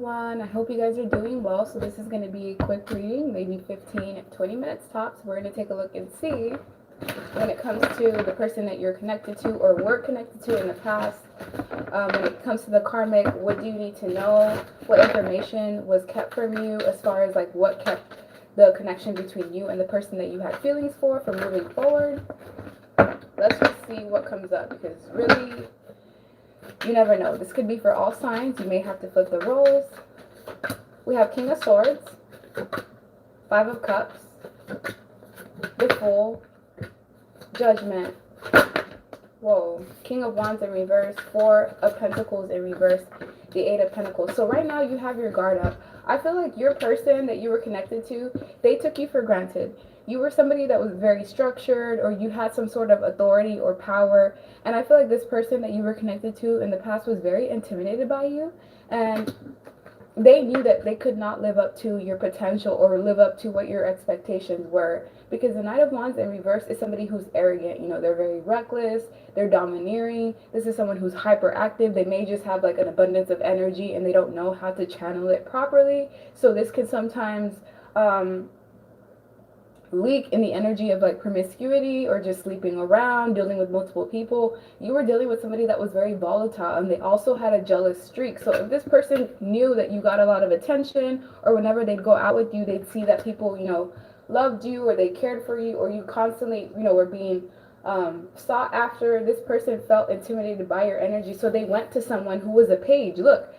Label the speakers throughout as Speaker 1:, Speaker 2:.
Speaker 1: everyone. I hope you guys are doing well. So this is going to be a quick reading, maybe 15-20 minutes tops. We're going to take a look and see when it comes to the person that you're connected to or were connected to in the past. When it comes to the karmic, what do you need to know? What information was kept from you as far as like what kept the connection between you and the person that you had feelings for moving forward? Let's just see what comes up, because really, you never know. This could be for all signs. You may have to flip the roles. We have King of Swords, Five of Cups, the Fool, Judgment, whoa, King of Wands in reverse, Four of Pentacles in reverse, the Eight of Pentacles. So right now you have your guard up. I feel like your person that you were connected to, they took you for granted. You were somebody that was very structured, or you had some sort of authority or power. And I feel like this person that you were connected to in the past was very intimidated by you. And they knew that they could not live up to your potential or live up to what your expectations were. Because the Knight of Wands in reverse is somebody who's arrogant. You know, they're very reckless. They're domineering. This is someone who's hyperactive. They may just have like an abundance of energy and they don't know how to channel it properly. So this can sometimes leak in the energy of like promiscuity or just sleeping around, dealing with multiple people. You were dealing with somebody that was very volatile, and they also had a jealous streak. So if this person knew that you got a lot of attention, or whenever they'd go out with you, they'd see that people, you know, loved you, or they cared for you, or you constantly, you know, were being sought after, this person felt intimidated by your energy. So they went to someone who was a page. Look,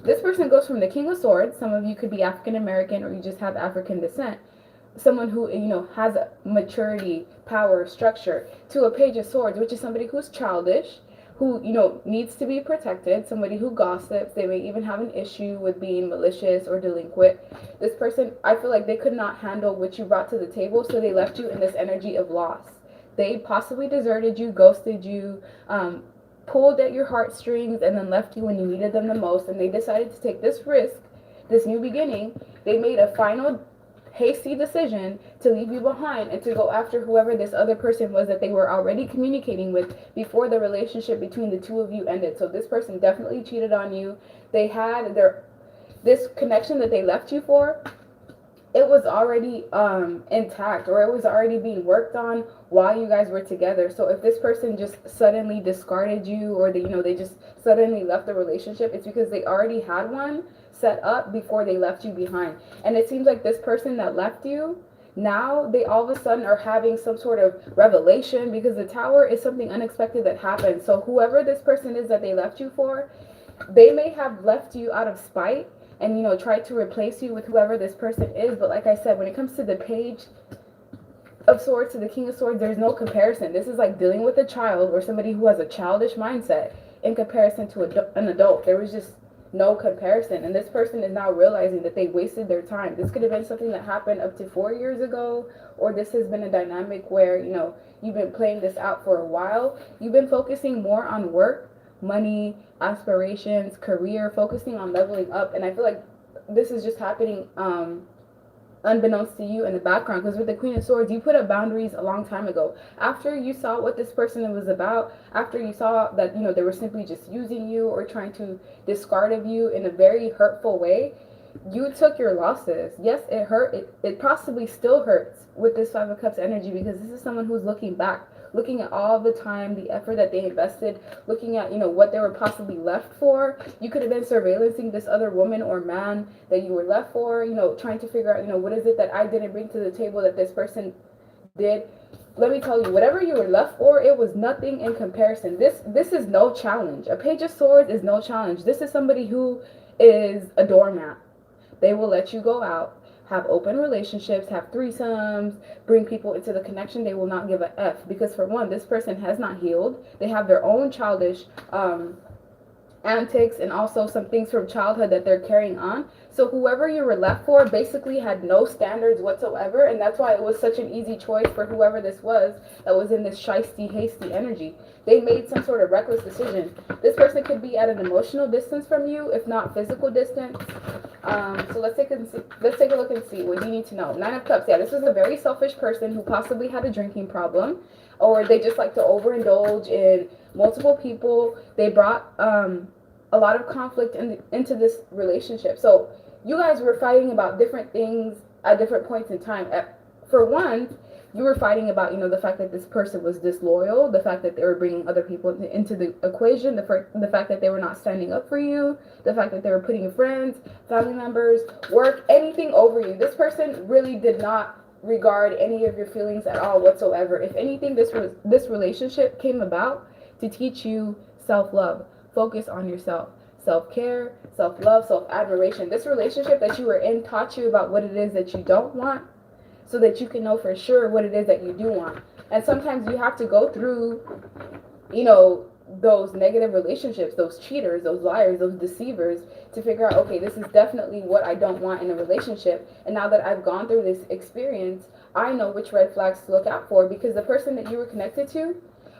Speaker 1: this person goes from the King of Swords. Some of you could be African American, or you just have African descent. Someone who, you know, has a maturity, power, structure, to a Page of Swords, which is somebody who's childish, who, you know, needs to be protected, somebody who gossips. They may even have an issue with being malicious or delinquent. This person, I feel like they could not handle what you brought to the table, so they left you in this energy of loss. They possibly deserted you, ghosted you, pulled at your heartstrings, and then left you when you needed them the most. And they decided to take this risk, this new beginning. They made a final hasty decision to leave you behind and to go after whoever this other person was that they were already communicating with before the relationship between the two of you ended. So this person definitely cheated on you. They had this connection that they left you for, it was already intact, or it was already being worked on while you guys were together. So if this person just suddenly discarded you, or they just suddenly left the relationship, it's because they already had one set up before they left you behind. And it seems like this person that left you, now they all of a sudden are having some sort of revelation, because the Tower is something unexpected that happened. So whoever this person is that they left you for, they may have left you out of spite and tried to replace you with whoever this person is. But like I said, when it comes to the Page of Swords to the King of Swords, there's no comparison. This is like dealing with a child, or somebody who has a childish mindset in comparison to an adult. There was just no comparison. And this person is now realizing that they wasted their time. This could have been something that happened up to 4 years ago, or this has been a dynamic where you've been playing this out for a while. You've been focusing more on work, money, aspirations, career, focusing on leveling up. And I feel like this is just happening unbeknownst to you in the background, because with the Queen of Swords, you put up boundaries a long time ago. After you saw what this person was about, after you saw that they were simply just using you or trying to discard of you in a very hurtful way, you took your losses. Yes, it hurt. It possibly still hurts with this Five of Cups energy, because this is someone who's looking back, looking at all the time, the effort that they invested, looking at what they were possibly left for. You could have been surveillancing this other woman or man that you were left for, trying to figure out what is it that I didn't bring to the table that this person did. Let me tell you, whatever you were left for, it was nothing in comparison. This is no challenge. A Page of Swords is no challenge. This is somebody who is a doormat. They will let you go out, have open relationships, have threesomes, bring people into the connection. They will not give a F, because for one, this person has not healed. They have their own childish antics, and also some things from childhood that they're carrying on. So whoever you were left for basically had no standards whatsoever, and that's why it was such an easy choice for whoever this was that was in this shisty, hasty energy. They made some sort of reckless decision. This person could be at an emotional distance from you, if not physical distance. So let's take a look and see what you need to know. Nine of Cups. Yeah, this is a very selfish person who possibly had a drinking problem, or they just like to overindulge in multiple people. They brought a lot of conflict into this relationship. So you guys were fighting about different things at different points in time. For one, you were fighting about, you know, the fact that this person was disloyal, the fact that they were bringing other people into the equation, the fact that they were not standing up for you, the fact that they were putting friends, family members, work, anything over you. This person really did not regard any of your feelings at all whatsoever. If anything, this relationship came about to teach you self-love. Focus on yourself. Self-care, self-love, self-admiration. This relationship that you were in taught you about what it is that you don't want, so that you can know for sure what it is that you do want. And sometimes you have to go through, you know, those negative relationships, those cheaters, those liars, those deceivers, to figure out, okay, this is definitely what I don't want in a relationship. And now that I've gone through this experience, I know which red flags to look out for, because the person that you were connected to,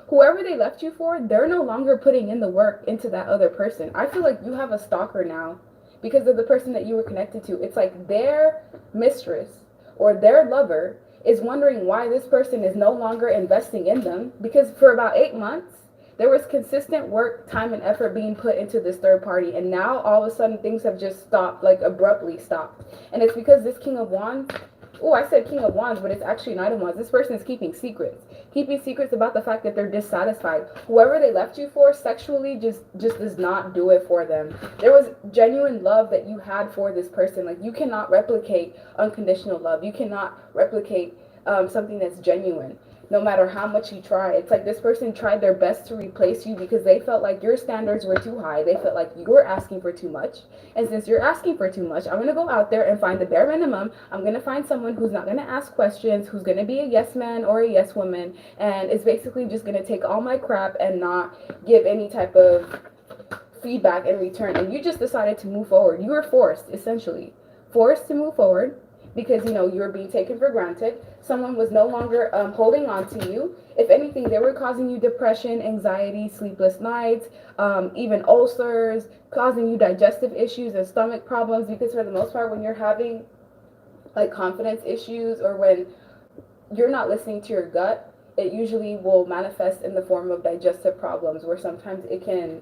Speaker 1: whoever they left you for, they're no longer putting in the work into that other person. I feel like you have a stalker now because of the person that you were connected to. It's like their mistress or their lover is wondering why this person is no longer investing in them, because for about 8 months, there was consistent work, time, and effort being put into this third party. And now all of a sudden things have just stopped, like abruptly stopped. And it's because this King of Wands, oh, I said King of Wands, but it's actually Knight of Wands. This person is keeping secrets about the fact that they're dissatisfied. Whoever they left you for sexually just does not do it for them. There was genuine love that you had for this person. Like, you cannot replicate unconditional love. You cannot replicate something that's genuine, no matter how much you try. It's like this person tried their best to replace you because they felt like your standards were too high. They felt like you were asking for too much. And since you're asking for too much, I'm going to go out there and find the bare minimum. I'm going to find someone who's not going to ask questions, who's going to be a yes man or a yes woman, and is basically just going to take all my crap and not give any type of feedback in return. And you just decided to move forward. You were forced, essentially. Forced to move forward because, you know, you were being taken for granted. Someone was no longer holding on to you. If anything, they were causing you depression, anxiety, sleepless nights, even ulcers, causing you digestive issues and stomach problems, because for the most part, when you're having like confidence issues or when you're not listening to your gut, it usually will manifest in the form of digestive problems, where sometimes it can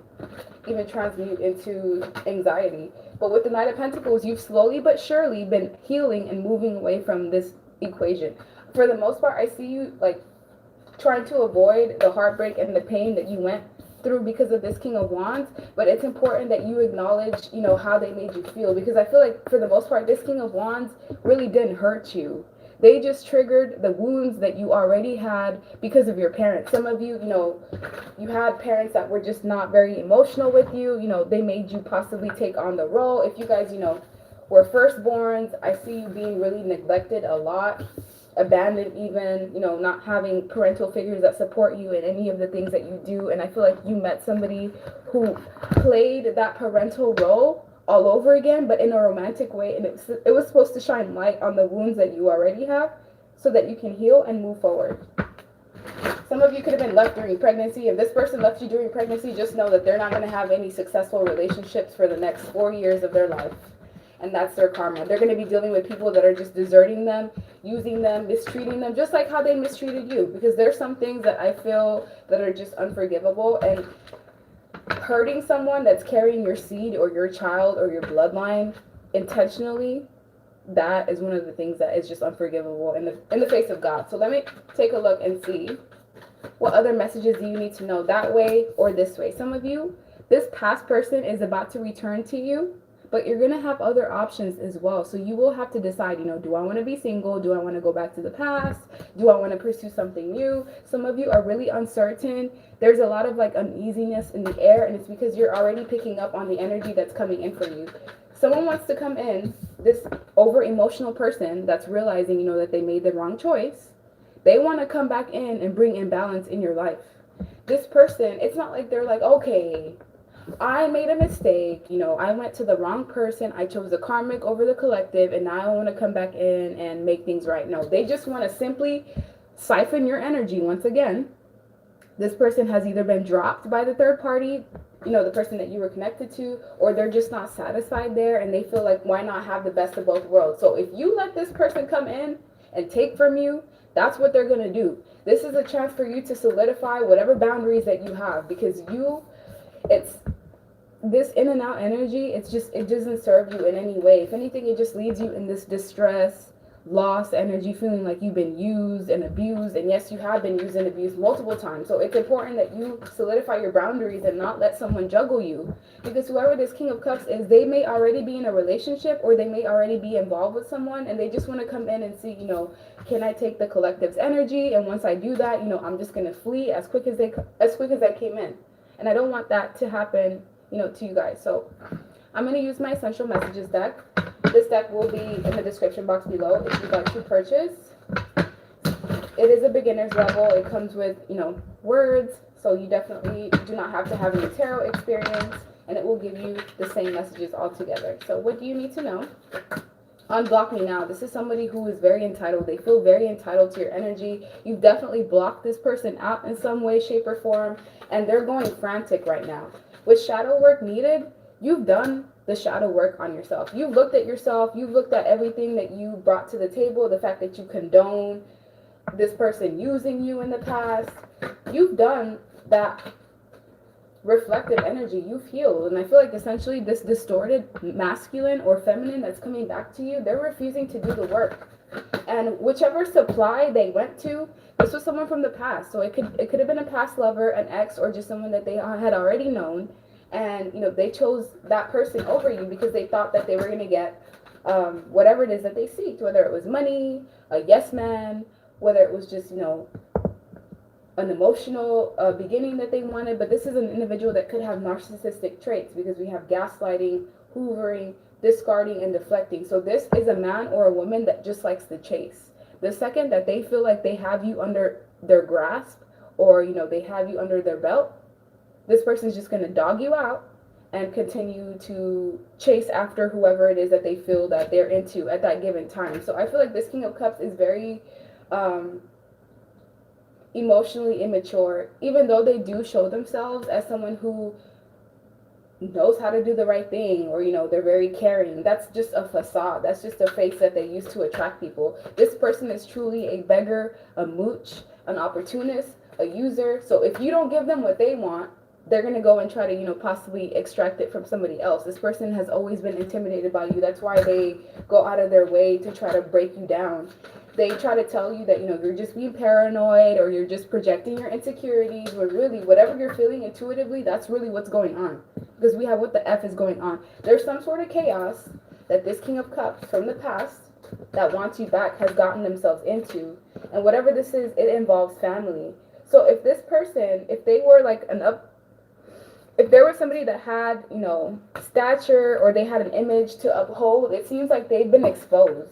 Speaker 1: even transmute into anxiety. But with the Knight of Pentacles, you've slowly but surely been healing and moving away from this equation. For the most part, I see you like trying to avoid the heartbreak and the pain that you went through because of this King of Wands. But it's important that you acknowledge, you know, how they made you feel, because I feel like for the most part, this King of Wands really didn't hurt you. They just triggered the wounds that you already had because of your parents. Some of you, you know, you had parents that were just not very emotional with you. You know, they made you possibly take on the role. If you guys, you know, were firstborns, I see you being really neglected a lot, abandoned even, you know, not having parental figures that support you in any of the things that you do. And I feel like you met somebody who played that parental role all over again, but in a romantic way, and it was supposed to shine light on the wounds that you already have so that you can heal and move forward. Some of you could have been left during pregnancy. If this person left you during pregnancy, just know that they're not going to have any successful relationships for the next 4 years of their life. And that's their karma. They're going to be dealing with people that are just deserting them, using them, mistreating them, just like how they mistreated you. Because there's some things that I feel that are just unforgivable, and hurting someone that's carrying your seed or your child or your bloodline intentionally, that is one of the things that is just unforgivable in the face of God. So let me take a look and see what other messages do you need to know that way or this way. Some of you, this past person is about to return to you, but you're going to have other options as well. So you will have to decide, you know, do I want to be single? Do I want to go back to the past? Do I want to pursue something new? Some of you are really uncertain. There's a lot of like uneasiness in the air, and it's because you're already picking up on the energy that's coming in for you. Someone wants to come in, this over emotional person that's realizing, you know, that they made the wrong choice. They want to come back in and bring imbalance in your life. This person, it's not like they're like, okay, I made a mistake, you know, I went to the wrong person, I chose the karmic over the collective, and now I want to come back in and make things right. No, they just want to simply siphon your energy once again. This person has either been dropped by the third party, you know, the person that you were connected to, or they're just not satisfied there, and they feel like, why not have the best of both worlds? So if you let this person come in and take from you, that's what they're going to do. This is a chance for you to solidify whatever boundaries that you have, because this in and out energy, it doesn't serve you in any way. If anything, it just leaves you in this distress, lost energy, feeling like you've been used and abused. And yes, you have been used and abused multiple times. So it's important that you solidify your boundaries and not let someone juggle you, because whoever this King of Cups is, they may already be in a relationship, or they may already be involved with someone, and they just want to come in and see, you know, can I take the collective's energy? And once I do that, you know, I'm just going to flee as quick as I came in. And I don't want that to happen, you know, to you guys. So I'm going to use my Essential Messages deck. This deck will be in the description box below if you'd like to purchase. It is a beginner's level. It comes with, you know, words, so you definitely do not have to have any tarot experience, and it will give you the same messages all together. So what do you need to know? Unblock me now. This is somebody who is very entitled. They feel very entitled to your energy. You've definitely blocked this person out in some way, shape, or form, and they're going frantic right now. With shadow work needed, you've done the shadow work on yourself. You've looked at yourself. You've looked at everything that you brought to the table, the fact that you condone this person using you in the past. You've done that reflective energy. You've healed. And I feel like essentially this distorted masculine or feminine that's coming back to you, they're refusing to do the work. And whichever supply they went to, this was someone from the past. So it could have been a past lover, an ex, or just someone that they had already known. And, you know, they chose that person over you because they thought that they were going to get whatever it is that they seek, whether it was money, a yes man, whether it was just, you know, an emotional beginning that they wanted. But this is an individual that could have narcissistic traits, because we have gaslighting, hoovering, discarding, and deflecting. So this is a man or a woman that just likes to chase. The second that they feel like they have you under their grasp, or, you know, they have you under their belt, this person's just going to dog you out and continue to chase after whoever it is that they feel that they're into at that given time. So I feel like this King of Cups is very emotionally immature, even though they do show themselves as someone who knows how to do the right thing, or, you know, they're very caring. That's just a facade. That's just a face that they use to attract people. This person is truly a beggar, a mooch, an opportunist, a user. So if you don't give them what they want, they're going to go and try to, you know, possibly extract it from somebody else. This person has always been intimidated by you. That's why they go out of their way to try to break you down. They try to tell you that, you know, you're just being paranoid, or you're just projecting your insecurities, when really whatever you're feeling intuitively, that's really what's going on. Because we have what the F is going on. There's some sort of chaos that this King of Cups from the past that wants you back has gotten themselves into. And whatever this is, it involves family. So if this person, if they were like if there was somebody that had, you know, stature, or they had an image to uphold, it seems like they've been exposed.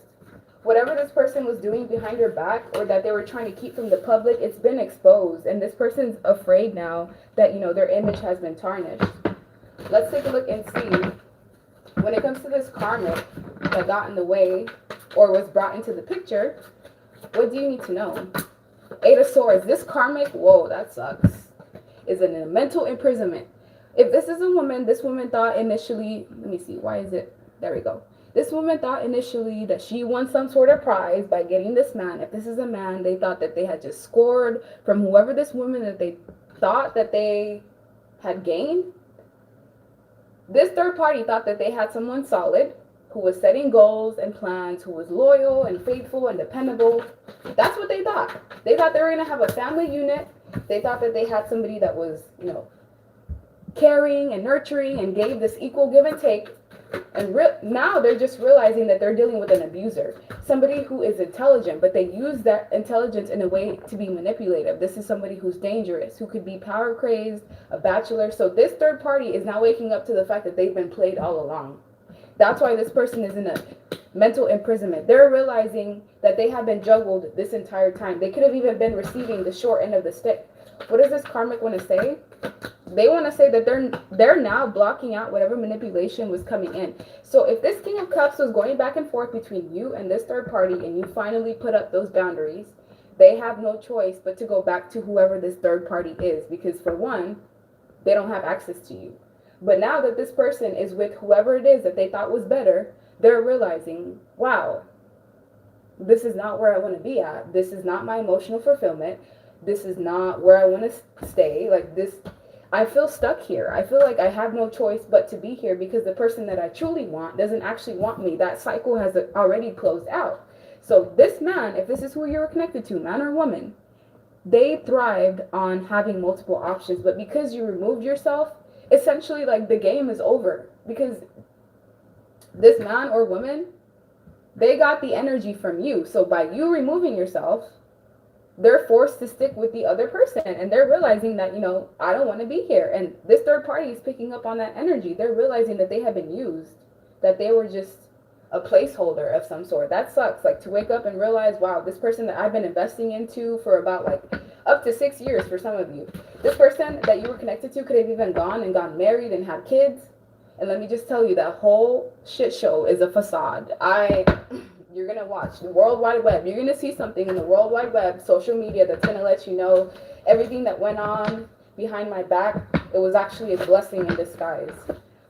Speaker 1: Whatever this person was doing behind your back, or that they were trying to keep from the public, it's been exposed. And this person's afraid now that, you know, their image has been tarnished. Let's take a look and see, when it comes to this karmic that got in the way or was brought into the picture, what do you need to know? Eight of Swords. This karmic, whoa, that sucks, is in a mental imprisonment. If this is a woman, this woman thought initially, let me see, why is it, there we go. This woman thought initially that she won some sort of prize by getting this man. If this is a man, they thought that they had just scored from whoever this woman that they thought that they had gained. This third party thought that they had someone solid, who was setting goals and plans, who was loyal and faithful and dependable. That's what they thought. They thought they were going to have a family unit. They thought that they had somebody that was, you know, caring and nurturing and gave this equal give and take. And now they're just realizing that they're dealing with an abuser, somebody who is intelligent, but they use that intelligence in a way to be manipulative. This is somebody who's dangerous, who could be power crazed, a bachelor. So this third party is now waking up to the fact that they've been played all along. That's why this person is in a mental imprisonment. They're realizing that they have been juggled this entire time. They could have even been receiving the short end of the stick. What does this karmic want to say? They want to say that they're now blocking out whatever manipulation was coming in. So if this King of Cups was going back and forth between you and this third party, and you finally put up those boundaries, they have no choice but to go back to whoever this third party is. Because for one, they don't have access to you. But now that this person is with whoever it is that they thought was better, they're realizing, wow, this is not where I want to be at. This is not my emotional fulfillment. This is not where I want to stay. Like this, I feel stuck here. I feel like I have no choice but to be here because the person that I truly want doesn't actually want me. That cycle has already closed out. So this man, if this is who you're connected to, man or woman, they thrived on having multiple options. But because you removed yourself, essentially like the game is over. Because this man or woman, they got the energy from you. So by you removing yourself, they're forced to stick with the other person, and they're realizing that, you know, I don't want to be here. And this third party is picking up on that energy. They're realizing that they have been used, that they were just a placeholder of some sort. That sucks. Like to wake up and realize, wow, this person that I've been investing into for about like up to 6 years for some of you, this person that you were connected to could have even gone and gotten married and had kids. And let me just tell you, that whole shit show is a facade. You're going to watch the World Wide Web. You're going to see something in the World Wide Web, social media, that's going to let you know everything that went on behind my back. It was actually a blessing in disguise.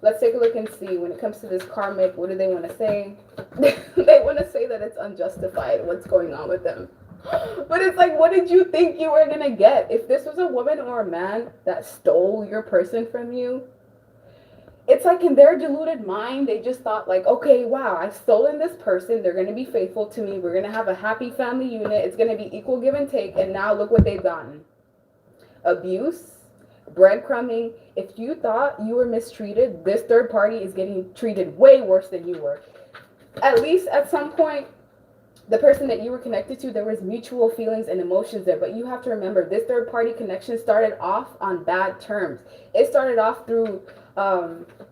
Speaker 1: Let's take a look and see. When it comes to this karmic, what do they want to say? They want to say that it's unjustified what's going on with them. But it's like, what did you think you were going to get? If this was a woman or a man that stole your person from you, it's like in their deluded mind, they just thought like, okay, wow, I've stolen this person. They're going to be faithful to me. We're going to have a happy family unit. It's going to be equal give and take. And now look what they've gotten. Abuse, breadcrumbing. If you thought you were mistreated, this third party is getting treated way worse than you were. At least at some point, the person that you were connected to, there was mutual feelings and emotions there. But you have to remember, this third party connection started off on bad terms. It started off through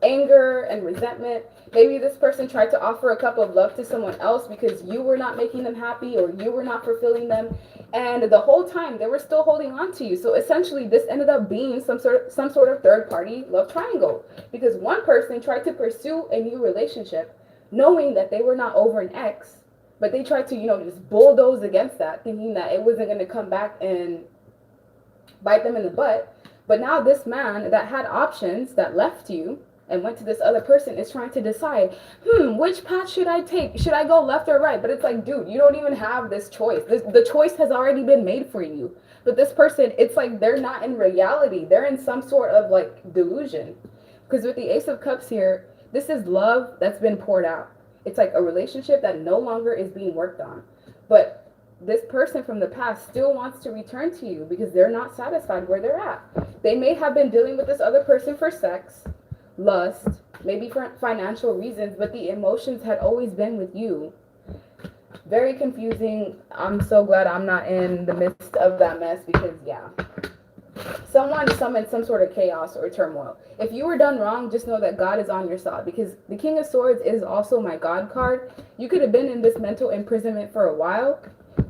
Speaker 1: anger and resentment. Maybe this person tried to offer a cup of love to someone else because you were not making them happy or you were not fulfilling them, and the whole time they were still holding on to you. So essentially this ended up being some sort of third party love triangle, because one person tried to pursue a new relationship knowing that they were not over an ex, but they tried to, you know, just bulldoze against that, thinking that it wasn't going to come back and bite them in the butt. But now this man that had options, that left you and went to this other person, is trying to decide, which path should I take? Should I go left or right? But it's like, dude, you don't even have this choice. The choice has already been made for you. But this person, it's like they're not in reality. They're in some sort of like delusion. Because with the Ace of Cups here, this is love that's been poured out. It's like a relationship that no longer is being worked on. But this person from the past still wants to return to you because they're not satisfied where they're at. They may have been dealing with this other person for sex, lust, maybe for financial reasons, but the emotions had always been with you. Very confusing. I'm so glad I'm not in the midst of that mess, because yeah, someone summoned some sort of chaos or turmoil. If you were done wrong, just know that God is on your side, because the King of Swords is also my God card. You could have been in this mental imprisonment for a while.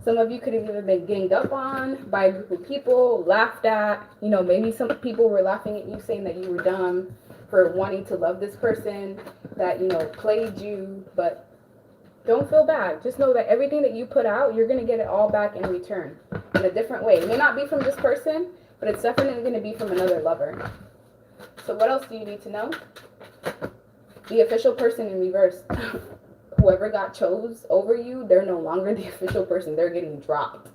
Speaker 1: Some of you could have even been ganged up on by a group of people, laughed at. You know, maybe some people were laughing at you, saying that you were dumb for wanting to love this person that, you know, played you. But don't feel bad. Just know that everything that you put out, you're going to get it all back in return in a different way. It may not be from this person, but it's definitely going to be from another lover. So what else do you need to know? The official person in reverse. Whoever got chose over you, they're no longer the official person. They're getting dropped.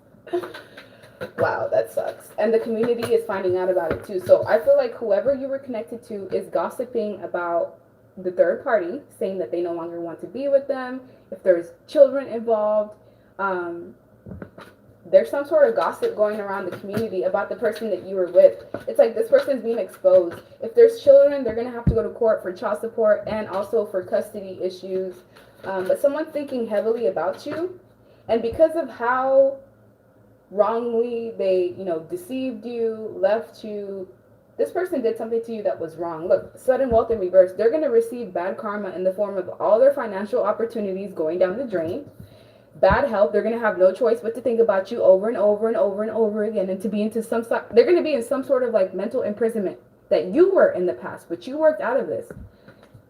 Speaker 1: Wow, that sucks. And the community is finding out about it too. So I feel like whoever you were connected to is gossiping about the third party, saying that they no longer want to be with them. If there's children involved, there's some sort of gossip going around the community about the person that you were with. It's like this person's being exposed. If there's children, they're going to have to go to court for child support and also for custody issues. But someone's thinking heavily about you, and because of how wrongly they, you know, deceived you, left you, this person did something to you that was wrong. Look, sudden wealth in reverse. They're going to receive bad karma in the form of all their financial opportunities going down the drain. Bad health. They're going to have no choice but to think about you over and over and over and over again, and to be into they're going to be in some sort of like mental imprisonment that you were in the past, but you worked out of this.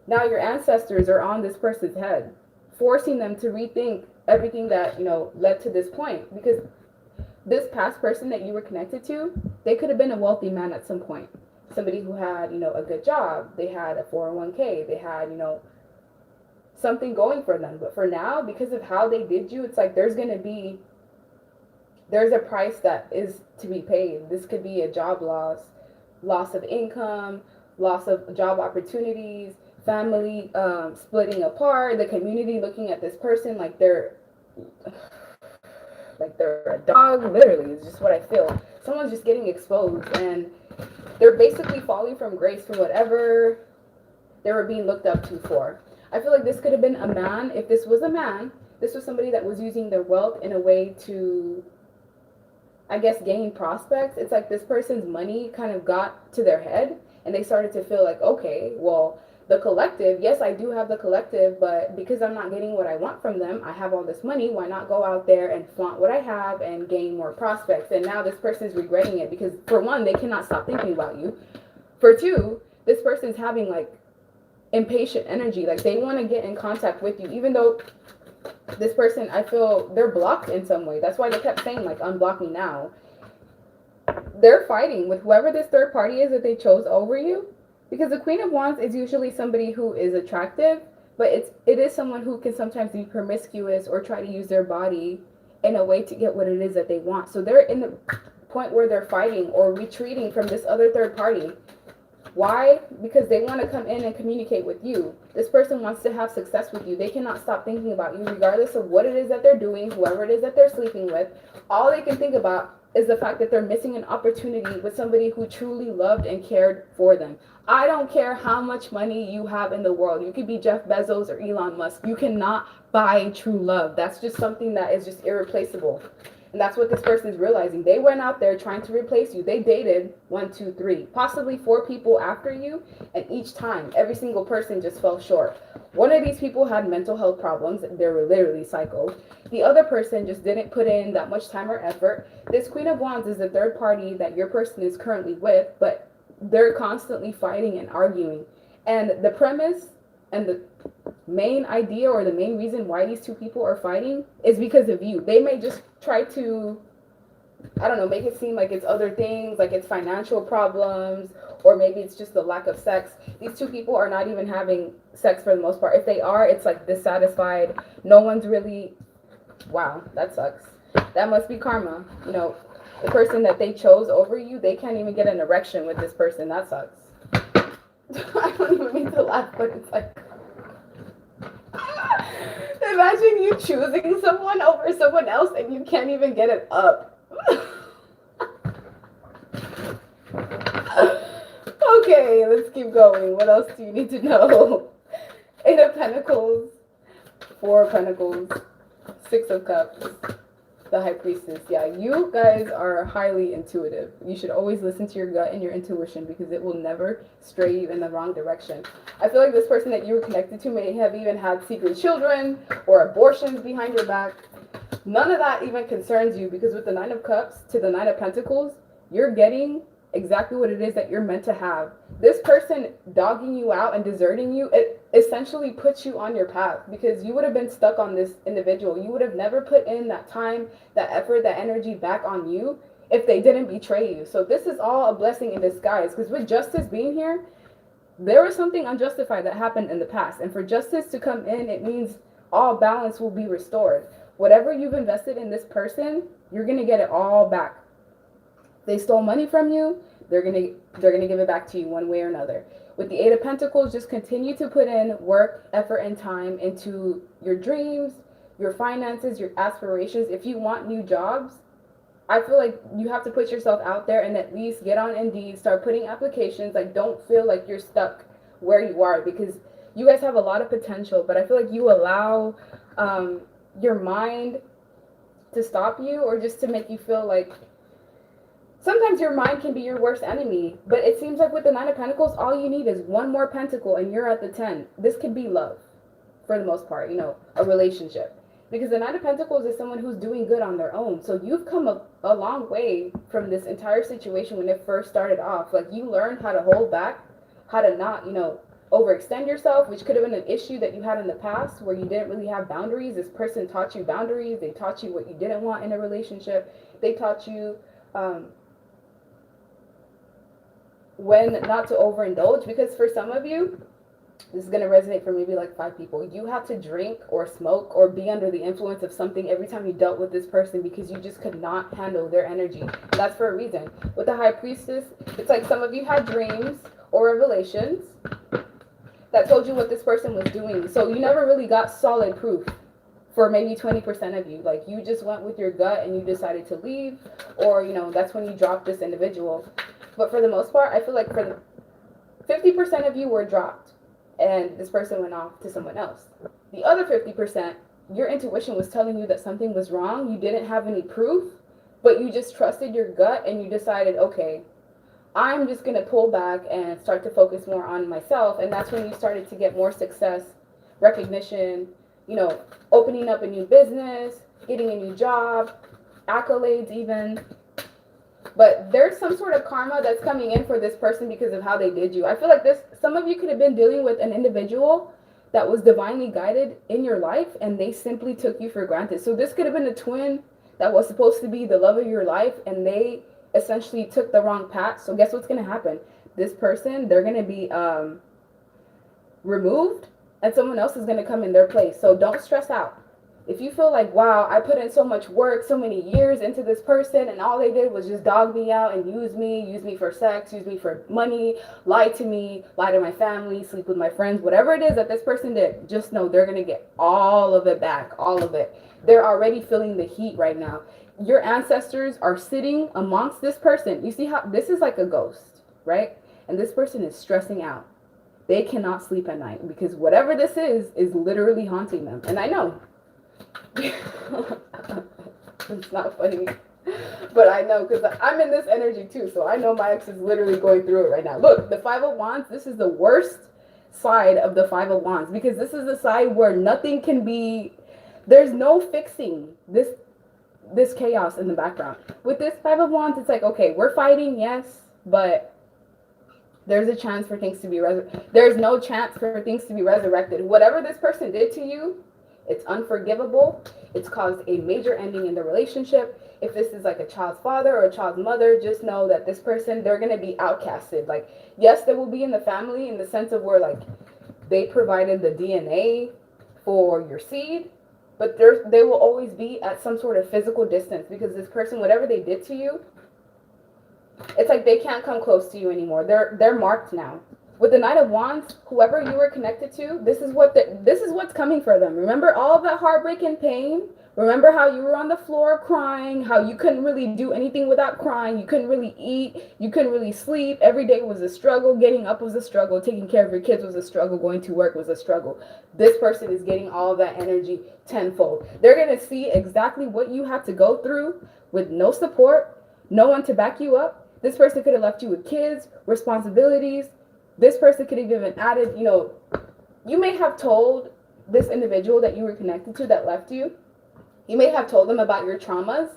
Speaker 1: Now your ancestors are on this person's head, forcing them to rethink everything that, you know, led to this point. Because this past person that you were connected to, they could have been a wealthy man at some point. Somebody who had, you know, a good job. They had a 401k. They had, you know, something going for them. But for now, because of how they did you, it's like there's a price that is to be paid. This could be a job loss. loss of income, loss of job opportunities, family splitting apart, the community looking at this person like they're a dog. Literally, it's just what I feel. Someone's just getting exposed, and they're basically falling from grace for whatever they were being looked up to for. I feel like this could have been a man. If this was a man, this was somebody that was using their wealth in a way to, I guess, gain prospects. It's like this person's money kind of got to their head, and they started to feel like, okay, well, the collective, yes, I do have the collective, but because I'm not getting what I want from them, I have all this money, why not go out there and flaunt what I have and gain more prospects? And now this person's regretting it because, for one, they cannot stop thinking about you. For two, this person's having like impatient energy, like they want to get in contact with you, even though this person, I feel they're blocked in some way. That's why they kept saying like, unblock me now. They're fighting with whoever this third party is that they chose over you, because the Queen of Wands is usually somebody who is attractive, but it is someone who can sometimes be promiscuous or try to use their body in a way to get what it is that they want. So they're in the point where they're fighting or retreating from this other third party. Why? Because they want to come in and communicate with you. This person wants to have success with you. They cannot stop thinking about you regardless of what it is that they're doing, whoever it is that they're sleeping with. All they can think about is the fact that they're missing an opportunity with somebody who truly loved and cared for them. I don't care how much money you have in the world. You could be Jeff Bezos or Elon Musk. You cannot buy true love. That's just something that is just irreplaceable. And that's what this person is realizing. They went out there trying to replace you. They dated 1, 2, 3, possibly 4 people after you. And each time, every single person just fell short. One of these people had mental health problems. They were literally psycho. The other person just didn't put in that much time or effort. This Queen of Wands is the third party that your person is currently with, but they're constantly fighting and arguing. And the premise and the main idea or the main reason why these two people are fighting is because of you. They may just try to, I don't know, make it seem like it's other things, like it's financial problems, or maybe it's just the lack of sex. These two people are not even having sex for the most part. If they are, it's like dissatisfied. No one's really, wow, that sucks. That must be karma. You know, the person that they chose over you, they can't even get an erection with this person. That sucks. I don't even mean to laugh, but it's like, imagine you choosing someone over someone else and you can't even get it up. Okay, let's keep going. What else do you need to know? 8 of Pentacles, 4 of Pentacles, 6 of Cups, the High Priestess. Yeah, you guys are highly intuitive. You should always listen to your gut and your intuition because it will never stray you in the wrong direction. I feel like this person that you were connected to may have even had secret children or abortions behind your back. None of that even concerns you because with the 9 of Cups to the 9 of Pentacles, you're getting exactly what it is that you're meant to have. This person dogging you out and deserting you, it essentially puts you on your path because you would have been stuck on this individual. You would have never put in that time, that effort, that energy back on you if they didn't betray you. So this is all a blessing in disguise because with justice being here, there was something unjustified that happened in the past. And for justice to come in, it means all balance will be restored. Whatever you've invested in this person, you're going to get it all back. They stole money from you, they're gonna give it back to you one way or another. With the 8 of Pentacles, just continue to put in work, effort, and time into your dreams, your finances, your aspirations. If you want new jobs, I feel like you have to put yourself out there and at least get on Indeed, start putting applications. Like, don't feel like you're stuck where you are because you guys have a lot of potential, but I feel like you allow your mind to stop you or just to make you feel like sometimes your mind can be your worst enemy, but it seems like with the 9 of Pentacles, all you need is one more pentacle and you're at the 10. This could be love for the most part, you know, a relationship. Because the 9 of Pentacles is someone who's doing good on their own. So you've come a long way from this entire situation when it first started off. Like you learned how to hold back, how to not, you know, overextend yourself, which could have been an issue that you had in the past where you didn't really have boundaries. This person taught you boundaries. They taught you what you didn't want in a relationship. They taught you when not to overindulge, because for some of you, This is going to resonate for maybe like 5 people. You have to drink or smoke or be under the influence of something every time you dealt with this person because you just could not handle their energy. That's for a reason. With the High Priestess, it's like some of you had dreams or revelations that told you what this person was doing. So you never really got solid proof for maybe 20% of you. Like you just went with your gut and you decided to leave, or, you know, that's when you dropped this individual. But for the most part, I feel like for the 50% of you were dropped and this person went off to someone else. The other 50%, your intuition was telling you that something was wrong. You didn't have any proof, but you just trusted your gut and you decided, okay, I'm just going to pull back and start to focus more on myself. And that's when you started to get more success, recognition, you know, opening up a new business, getting a new job, accolades even. But there's some sort of karma that's coming in for this person because of how they did you. I feel like some of you could have been dealing with an individual that was divinely guided in your life and they simply took you for granted. So this could have been a twin that was supposed to be the love of your life and they essentially took the wrong path. So guess what's going to happen? This person, they're going to be removed and someone else is going to come in their place. So don't stress out. If you feel like, wow, I put in so much work, so many years into this person, and all they did was just dog me out and use me for sex, use me for money, lie to me, lie to my family, sleep with my friends, whatever it is that this person did, just know they're going to get all of it back, all of it. They're already feeling the heat right now. Your ancestors are sitting amongst this person. You see how this is like a ghost, right? And this person is stressing out. They cannot sleep at night because whatever this is literally haunting them. And I know. It's not funny, but I know because I'm in this energy too, so I know my ex is literally going through it right now. Look, the 5 of Wands, this is the worst side of the 5 of Wands because this is the side where nothing can be, there's no fixing this chaos in the background. With this 5 of Wands, it's like, okay, we're fighting, yes, but there's a chance for things to be there's no chance for things to be resurrected. Whatever this person did to you, it's unforgivable. It's caused a major ending in the relationship. If this is like a child's father or a child's mother, just know that this person, they're going to be outcasted. Like, yes, they will be in the family in the sense of where like they provided the DNA for your seed, but they will always be at some sort of physical distance because this person, whatever they did to you, it's like they can't come close to you anymore. They're marked now. With the Knight of Wands, whoever you were connected to, this is what's coming for them. Remember all of that heartbreak and pain? Remember how you were on the floor crying, how you couldn't really do anything without crying, you couldn't really eat, you couldn't really sleep. Every day was a struggle, getting up was a struggle, taking care of your kids was a struggle, going to work was a struggle. This person is getting all of that energy tenfold. They're going to see exactly what you had to go through with no support, no one to back you up. This person could have left you with kids, responsibilities. This person could have even added, you know, you may have told this individual that you were connected to that left you, you may have told them about your traumas.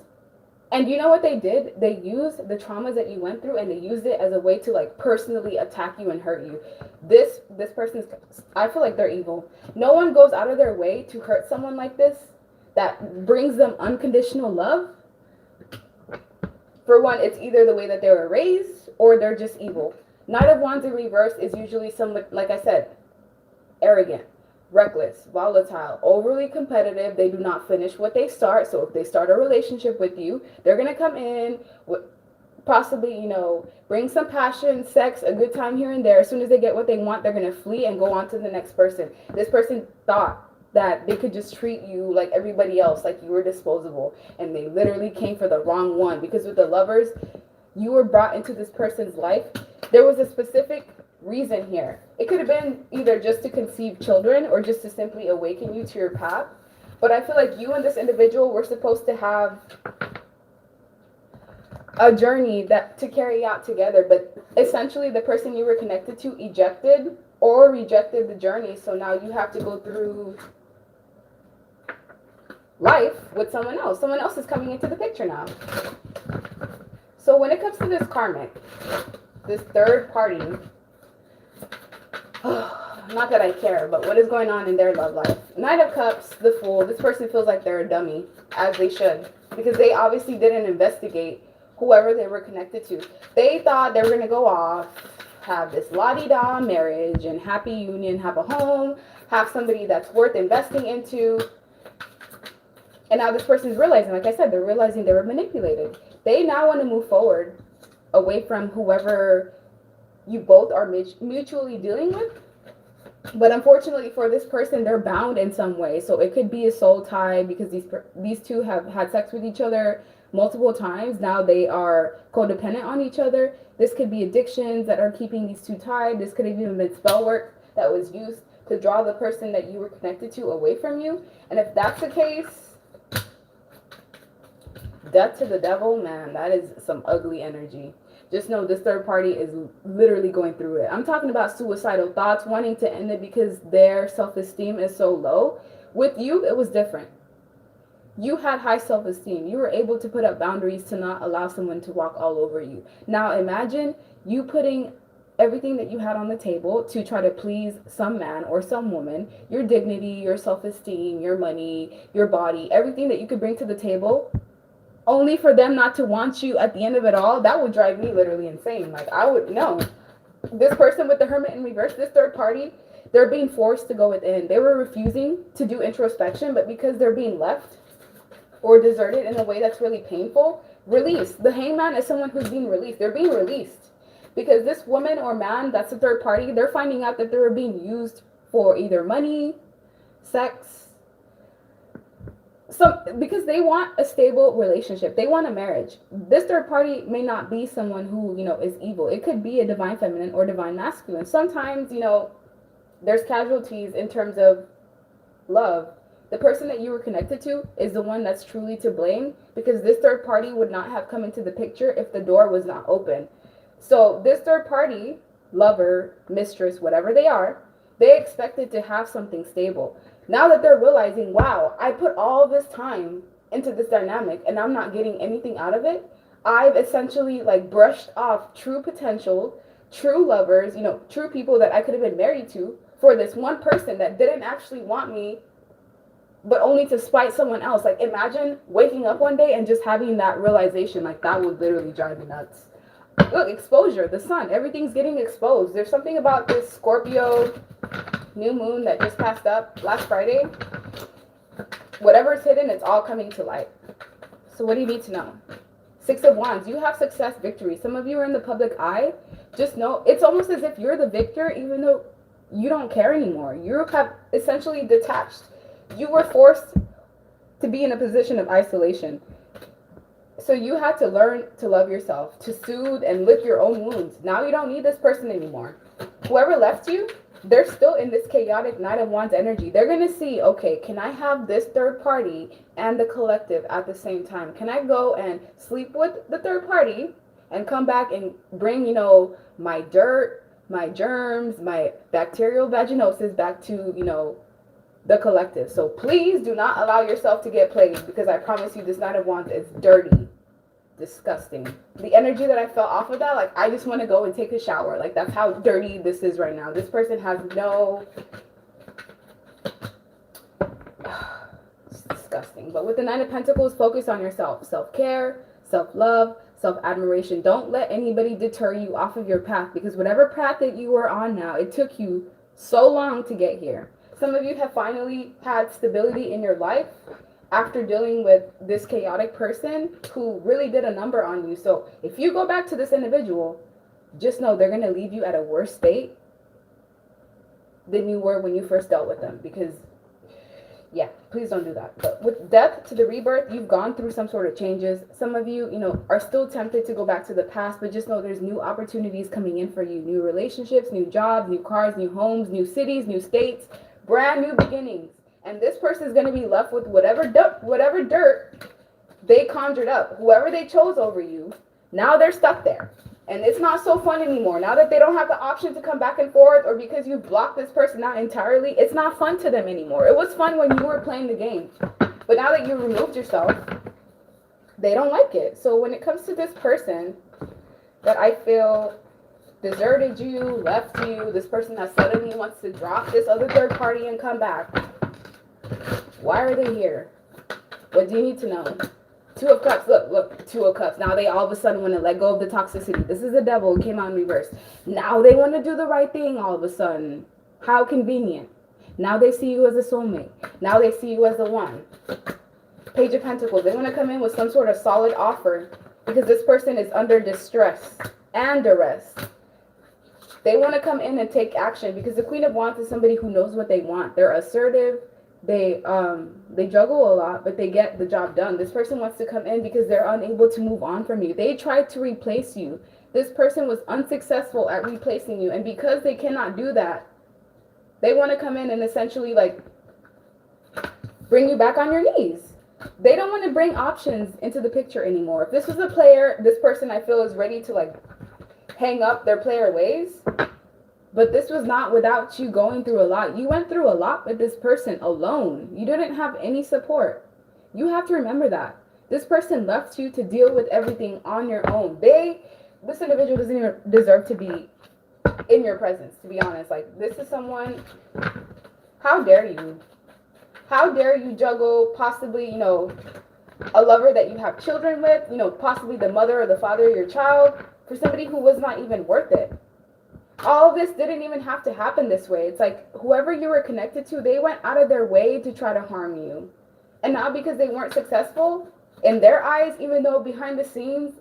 Speaker 1: And you know what they did? They used the traumas that you went through and they used it as a way to like personally attack you and hurt you. This person's, I feel like they're evil. No one goes out of their way to hurt someone like this that brings them unconditional love. For one, it's either the way that they were raised or they're just evil. Knight of Wands in reverse is usually someone, like I said, arrogant, reckless, volatile, overly competitive. They do not finish what they start. So if they start a relationship with you, they're going to come in with possibly, you know, bring some passion, sex, a good time here and there. As soon as they get what they want, they're going to flee and go on to the next person. This person thought that they could just treat you like everybody else, like you were disposable. And they literally came for the wrong one because with the Lovers, you were brought into this person's life. There was a specific reason here. It could have been either just to conceive children or just to simply awaken you to your path. But I feel like you and this individual were supposed to have a journey that to carry out together. But essentially the person you were connected to ejected or rejected the journey. So now you have to go through life with someone else. Someone else is coming into the picture now. So when it comes to this karmic, this third party, not that I care, but what is going on in their love life? Knight of Cups, the Fool. This person feels like they're a dummy, as they should, because they obviously didn't investigate whoever they were connected to. They thought they were going to go off, have this la-di-da marriage and happy union, have a home, have somebody that's worth investing into. And now this person is realizing, like I said, they're realizing they were manipulated. They now want to move forward away from whoever you both are mutually dealing with. But unfortunately for this person, they're bound in some way. So it could be a soul tie because these two have had sex with each other multiple times. Now they are codependent on each other. This could be addictions that are keeping these two tied. This could have even been spell work that was used to draw the person that you were connected to away from you. And if that's the case, death to the devil, man, that is some ugly energy. Just know this third party is literally going through it. I'm talking about suicidal thoughts, wanting to end it because their self-esteem is so low. With you, it was different. You had high self-esteem. You were able to put up boundaries to not allow someone to walk all over you. Now imagine you putting everything that you had on the table to try to please some man or some woman, your dignity, your self-esteem, your money, your body, everything that you could bring to the table, only for them not to want you at the end of it all. That would drive me literally insane. Like, I would know. This person with the Hermit in reverse, this third party, they're being forced to go within. They were refusing to do introspection, but because they're being left or deserted in a way that's really painful, release. The hangman is someone who's being released. They're being released because this woman or man that's the third party, they're finding out that they were being used for either money, sex, because they want a stable relationship. They want a marriage. This third party may not be someone who, is evil. It could be a divine feminine or divine masculine. Sometimes, there's casualties in terms of love. The person that you were connected to is the one that's truly to blame, because this third party would not have come into the picture if the door was not open. So this third party, lover, mistress, whatever they are, they expected to have something stable. Now that they're realizing, wow, I put all this time into this dynamic and I'm not getting anything out of it, I've essentially brushed off true potential, true lovers, true people that I could have been married to for this one person that didn't actually want me, but only to spite someone else. Like, imagine waking up one day and just having that realization. That would literally drive me nuts. Look, exposure, the sun, everything's getting exposed. There's something about this Scorpio new moon that just passed up last Friday. Whatever's hidden, it's all coming to light. So what do you need to know? 6 of Wands, you have success, victory. Some of you are in the public eye. Just know, it's almost as if you're the victor, even though you don't care anymore. You have essentially detached. You were forced to be in a position of isolation. So you had to learn to love yourself, to soothe and lick your own wounds. Now you don't need this person anymore. Whoever left you, they're still in this chaotic Knight of Wands energy. They're going to see, okay, can I have this third party and the collective at the same time? Can I go and sleep with the third party and come back and bring, my dirt, my germs, my bacterial vaginosis back to, the collective? So please do not allow yourself to get played, because I promise you this Knight of Wands is dirty. Disgusting. The energy that I felt off of that, I just want to go and take a shower. That's how dirty this is right now. This person has no... It's disgusting. But with the 9 of Pentacles, focus on yourself. Self-care, self-love, self-admiration. Don't let anybody deter you off of your path, because whatever path that you are on now, it took you so long to get here. Some of you have finally had stability in your life after dealing with this chaotic person who really did a number on you. So if you go back to this individual, just know they're going to leave you at a worse state than you were when you first dealt with them. Because, yeah, please don't do that. But with death to the rebirth, you've gone through some sort of changes. Some of you, are still tempted to go back to the past, but just know there's new opportunities coming in for you. New relationships, new jobs, new cars, new homes, new cities, new states, brand new beginnings. And this person is going to be left with whatever dirt they conjured up, whoever they chose over you. Now they're stuck there. And it's not so fun anymore. Now that they don't have the option to come back and forth, or because you blocked this person out entirely, it's not fun to them anymore. It was fun when you were playing the game. But now that you removed yourself, they don't like it. So when it comes to this person that I feel deserted you, left you, this person that suddenly wants to drop this other third party and come back, why are they here? What do you need to know? Two of Cups, look, Two of Cups. Now they all of a sudden want to let go of the toxicity. This is the devil, it came out in reverse. Now they want to do the right thing all of a sudden. How convenient. Now they see you as a soulmate. Now they see you as the one. Page of Pentacles, they want to come in with some sort of solid offer because this person is under distress and duress. They want to come in and take action because the Queen of Wands is somebody who knows what they want. They're assertive. They juggle a lot, but they get the job done. This person wants to come in because they're unable to move on from you. They tried to replace you. This person was unsuccessful at replacing you. And because they cannot do that, they want to come in and essentially like bring you back on your knees. They don't want to bring options into the picture anymore. If this was a player, this person I feel is ready to like hang up their player ways. But this was not without you going through a lot. You went through a lot with this person alone. You didn't have any support. You have to remember that. This person left you to deal with everything on your own. This individual doesn't even deserve to be in your presence, to be honest. Like, this is someone, how dare you? How dare you juggle possibly, you know, a lover that you have children with, you know, possibly the mother or the father of your child, for somebody who was not even worth it. All of this didn't even have to happen this way. It's like whoever you were connected to, they went out of their way to try to harm you. And now because they weren't successful, in their eyes, even though behind the scenes,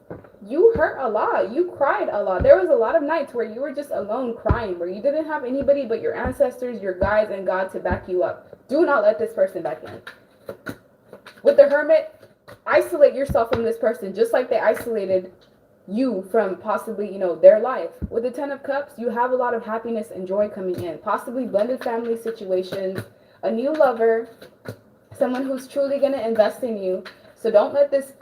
Speaker 1: you hurt a lot. You cried a lot. There was a lot of nights where you were just alone crying, where you didn't have anybody but your ancestors, your guides, and God to back you up. Do not let this person back in. With the Hermit, isolate yourself from this person, just like they isolated you from possibly, you know, their life. With the Ten of Cups, you have a lot of happiness and joy coming in. Possibly blended family situations, a new lover, someone who's truly going to invest in you. So don't let this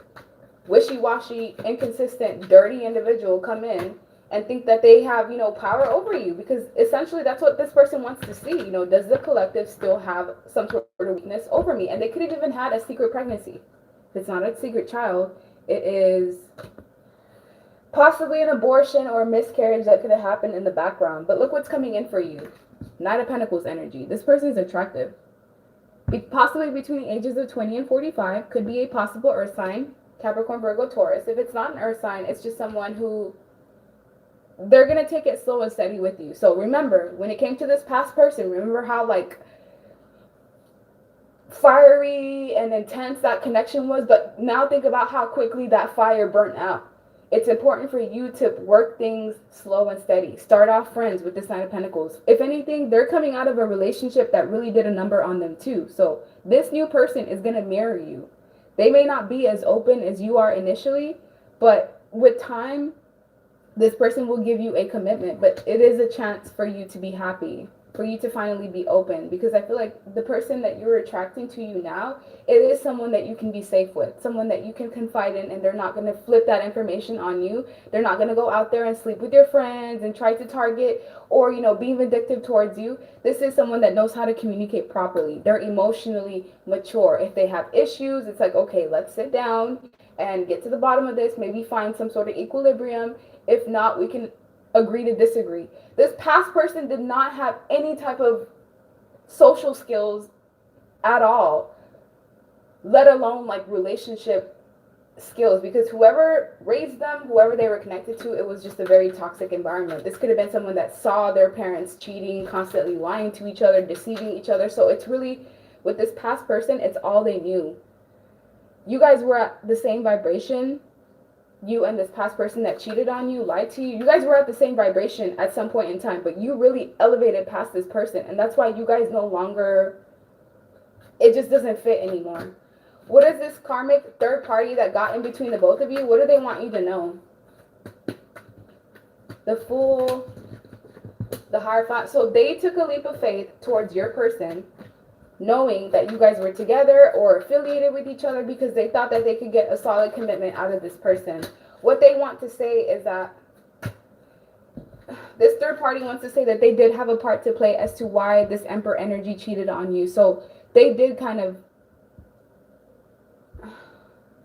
Speaker 1: wishy-washy, inconsistent, dirty individual come in and think that they have, you know, power over you. Because essentially that's what this person wants to see. You know, does the collective still have some sort of weakness over me? And they could have even had a secret pregnancy. If it's not a secret child, it is possibly an abortion or a miscarriage that could have happened in the background. But look what's coming in for you. Knight of Pentacles energy. This person is attractive. Possibly between the ages of 20 and 45. Could be a possible earth sign. Capricorn, Virgo, Taurus. If it's not an earth sign, it's just someone who they're going to take it slow and steady with you. So remember, when it came to this past person, remember how like fiery and intense that connection was? But now think about how quickly that fire burnt out. It's important for you to work things slow and steady. Start off friends with this Nine of Pentacles. If anything, they're coming out of a relationship that really did a number on them too. So this new person is going to mirror you. They may not be as open as you are initially, but with time, this person will give you a commitment. But it is a chance for you to be happy, for you to finally be open. Because I feel like the person that you're attracting to you now, it is someone that you can be safe with, someone that you can confide in, and they're not going to flip that information on you. They're not going to go out there and sleep with your friends and try to target or, you know, be vindictive towards you. This is someone that knows how to communicate properly. They're emotionally mature. If they have issues, it's like, okay, let's sit down and get to the bottom of this, maybe find some sort of equilibrium. If not, we can agree to disagree. This past person did not have any type of social skills at all, let alone like relationship skills, because whoever raised them, whoever they were connected to, it was just a very toxic environment. This could have been someone that saw their parents cheating, constantly lying to each other, deceiving each other. So it's really, with this past person, it's all they knew. You guys were at the same vibration. You and this past person that cheated on you, lied to you, you guys were at the same vibration at some point in time, but you really elevated past this person, and that's why you guys no longer, it just doesn't fit anymore. What is this karmic third party that got in between the both of you? What do they want you to know? The Fool, the Hierophant. So they took a leap of faith towards your person, knowing that you guys were together or affiliated with each other because they thought that they could get a solid commitment out of this person. What they want to say is that this third party wants to say that they did have a part to play as to why this Emperor energy cheated on you. So they did kind of,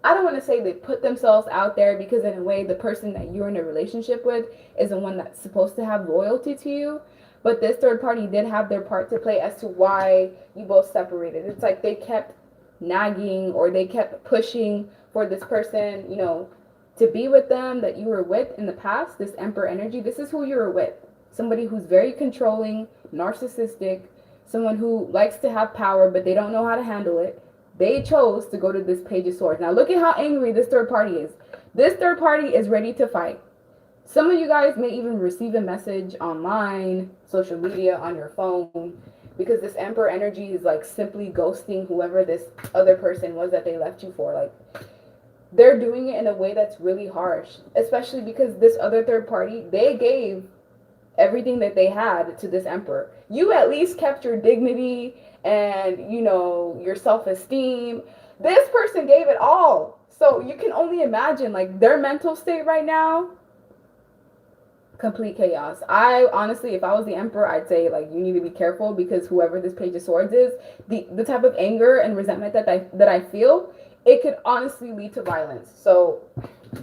Speaker 1: I don't want to say they put themselves out there, because in a way the person that you're in a relationship with is the one that's supposed to have loyalty to you. But this third party did have their part to play as to why you both separated. It's like they kept nagging, or they kept pushing for this person, you know, to be with them that you were with in the past, this Emperor energy, this is who you were with. Somebody who's very controlling, narcissistic, someone who likes to have power, but they don't know how to handle it. They chose to go to this Page of Swords. Now look at how angry this third party is. This third party is ready to fight. Some of you guys may even receive a message online, social media, on your phone, because this Emperor energy is like simply ghosting whoever this other person was that they left you for. Like, they're doing it in a way that's really harsh, especially because this other third party, they gave everything that they had to this Emperor. You at least kept your dignity and, you know, your self-esteem. This person gave it all. So you can only imagine, like, their mental state right now, complete chaos. I honestly, if I was the Emperor, I'd say, like, you need to be careful, because whoever this Page of Swords is, the type of anger and resentment that I feel, it could honestly lead to violence. So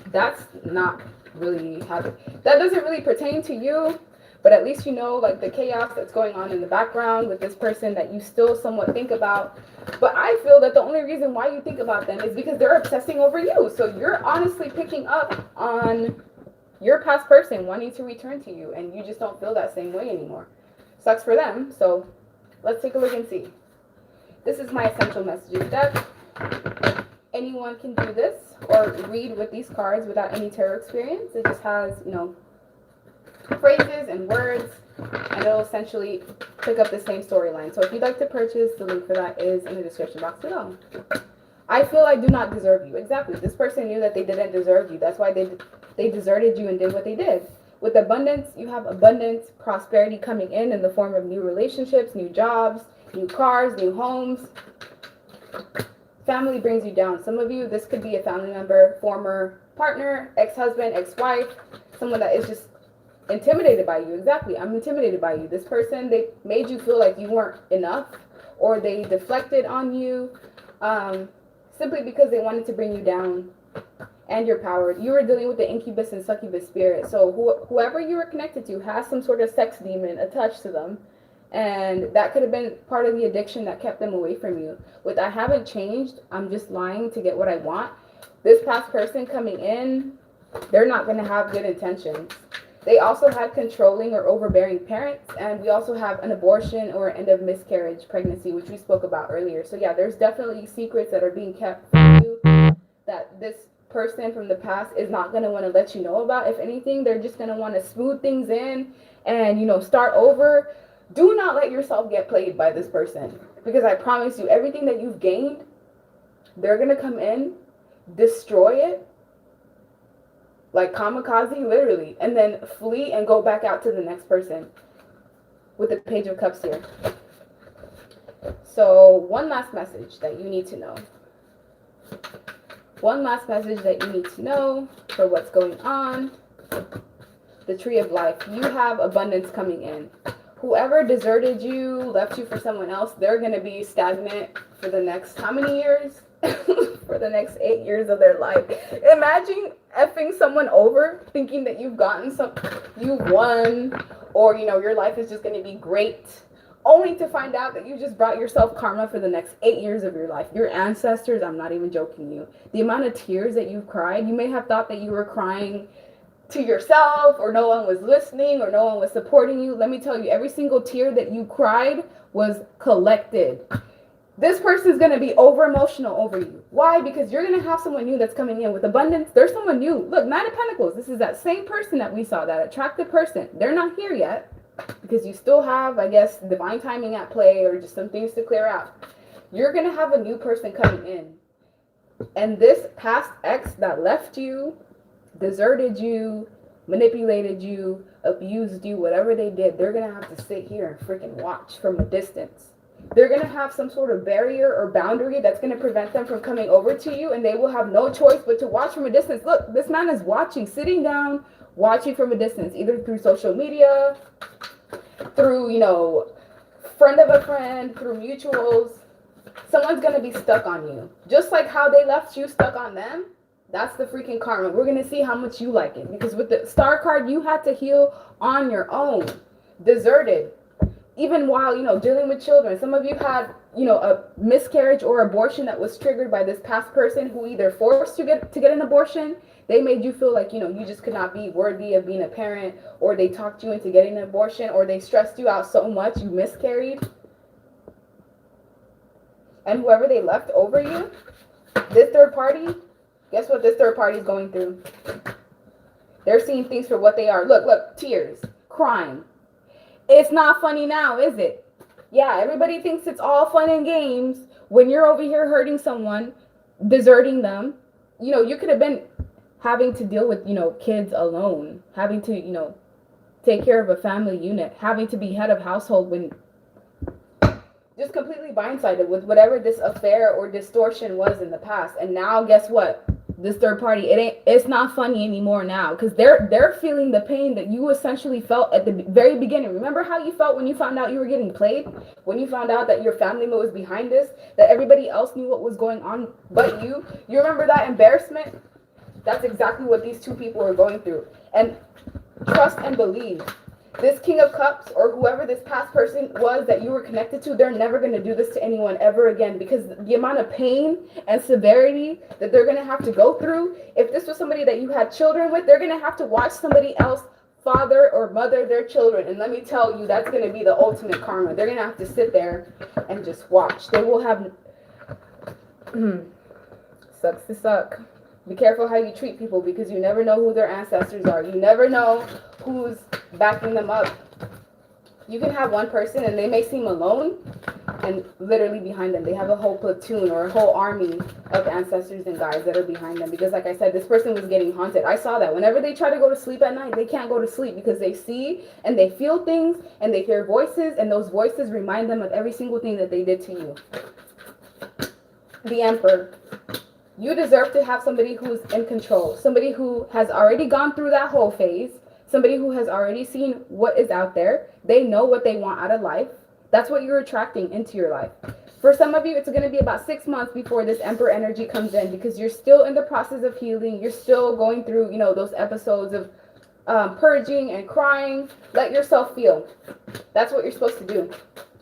Speaker 1: that's not really that doesn't really pertain to you. But at least you know, like, the chaos that's going on in the background with this person that you still somewhat think about. But I feel that the only reason why you think about them is because they're obsessing over you. So you're honestly picking up on your past person wanting to return to you, and you just don't feel that same way anymore. Sucks for them. So let's take a look and see. This is my essential messages deck. Anyone can do this or read with these cards without any tarot experience. It just has, you know, phrases and words, and it'll essentially pick up the same storyline. So if you'd like to purchase, the link for that is in the description box below. I feel I do not deserve you. Exactly. This person knew that they didn't deserve you. That's why they deserted you and did what they did. With abundance, you have abundance, prosperity coming in the form of new relationships, new jobs, new cars, new homes. Family brings you down. Some of you, this could be a family member, former partner, ex-husband, ex-wife, someone that is just intimidated by you. Exactly. I'm intimidated by you. This person, they made you feel like you weren't enough, or they deflected on you simply because they wanted to bring you down and your power. You were dealing with the incubus and succubus spirit. So whoever you were connected to has some sort of sex demon attached to them. And that could have been part of the addiction that kept them away from you. With I haven't changed, I'm just lying to get what I want. This past person coming in, they're not going to have good intentions. They also had controlling or overbearing parents, and we also have an abortion or end of miscarriage pregnancy, which we spoke about earlier. So yeah, there's definitely secrets that are being kept from you that this person from the past is not going to want to let you know about. If anything, they're just going to want to smooth things in and, you know, start over. Do not let yourself get played by this person, because I promise you, everything that you've gained, they're going to come in, destroy it, like kamikaze, literally, and then flee and go back out to the next person with the Page of Cups here. So one last message that you need to know. One last message that you need to know for what's going on. The Tree of Life. You have abundance coming in. Whoever deserted you, left you for someone else, they're going to be stagnant for the next, how many years? For the next 8 years of their life. Imagine effing someone over, thinking that you've gotten you won, or, you know, your life is just going to be great, only to find out that you just brought yourself karma for the next 8 years of your life. Your ancestors, I'm not even joking you. The amount of tears that you've cried, you may have thought that you were crying to yourself, or no one was listening, or no one was supporting you. Let me tell you, every single tear that you cried was collected. This person's going to be over emotional over you. Why? Because you're going to have someone new that's coming in with abundance. There's someone new. Look, Nine of Pentacles. This is that same person that we saw, that attractive person. They're not here yet because you still have, I guess, divine timing at play, or just some things to clear out. You're going to have a new person coming in. And this past ex that left you, deserted you, manipulated you, abused you, whatever they did, they're going to have to sit here and freaking watch from a distance. They're going to have some sort of barrier or boundary that's going to prevent them from coming over to you, and they will have no choice but to watch from a distance. Look, this man is watching, sitting down, watching from a distance, either through social media, through, you know, friend of a friend, through mutuals. Someone's going to be stuck on you. Just like how they left you stuck on them, that's the freaking karma. We're going to see how much you like it, because with the Star card, you had to heal on your own. Deserted. Even while, you know, dealing with children. Some of you had you know, a miscarriage or abortion that was triggered by this past person who either forced you to get an abortion, they made you feel like, you know, you just could not be worthy of being a parent, or they talked you into getting an abortion, or they stressed you out so much you miscarried. And whoever they left over you, this third party, guess what this third party is going through? They're seeing things for what they are. Look, tears, crying. It's not funny now, is it? Yeah, everybody thinks it's all fun and games when you're over here hurting someone, deserting them. You know, you could have been having to deal with, you know, kids alone, having to, you know, take care of a family unit, having to be head of household, when just completely blindsided with whatever this affair or distortion was in the past. And now guess what? This third party, it's not funny anymore now, because they're feeling the pain that you essentially felt at the very beginning. Remember how you felt when you found out you were getting played, when you found out that your family member was behind this, that everybody else knew what was going on but you remember that embarrassment? That's exactly what these two people are going through. And trust and believe, this King of Cups, or whoever this past person was that you were connected to, they're never going to do this to anyone ever again, because the amount of pain and severity that they're going to have to go through, if this was somebody that you had children with, they're going to have to watch somebody else father or mother their children. And let me tell you, that's going to be the ultimate karma. They're going to have to sit there and just watch. They will have... Sucks to suck. Be careful how you treat people, because you never know who their ancestors are. You never know who's backing them up. You can have one person and they may seem alone, and literally behind them they have a whole platoon or a whole army of ancestors and guides that are behind them. Because like I said, this person was getting haunted. I saw that whenever they try to go to sleep at night, they can't go to sleep because they see and they feel things and they hear voices, and those voices remind them of every single thing that they did to you. The Emperor. You deserve to have somebody who's in control, somebody who has already gone through that whole phase, somebody who has already seen what is out there. They know what they want out of life. That's what you're attracting into your life. For some of you, it's going to be about 6 months before this Emperor energy comes in, because you're still in the process of healing. You're still going through, you know, those episodes of purging and crying. Let yourself feel. That's what you're supposed to do.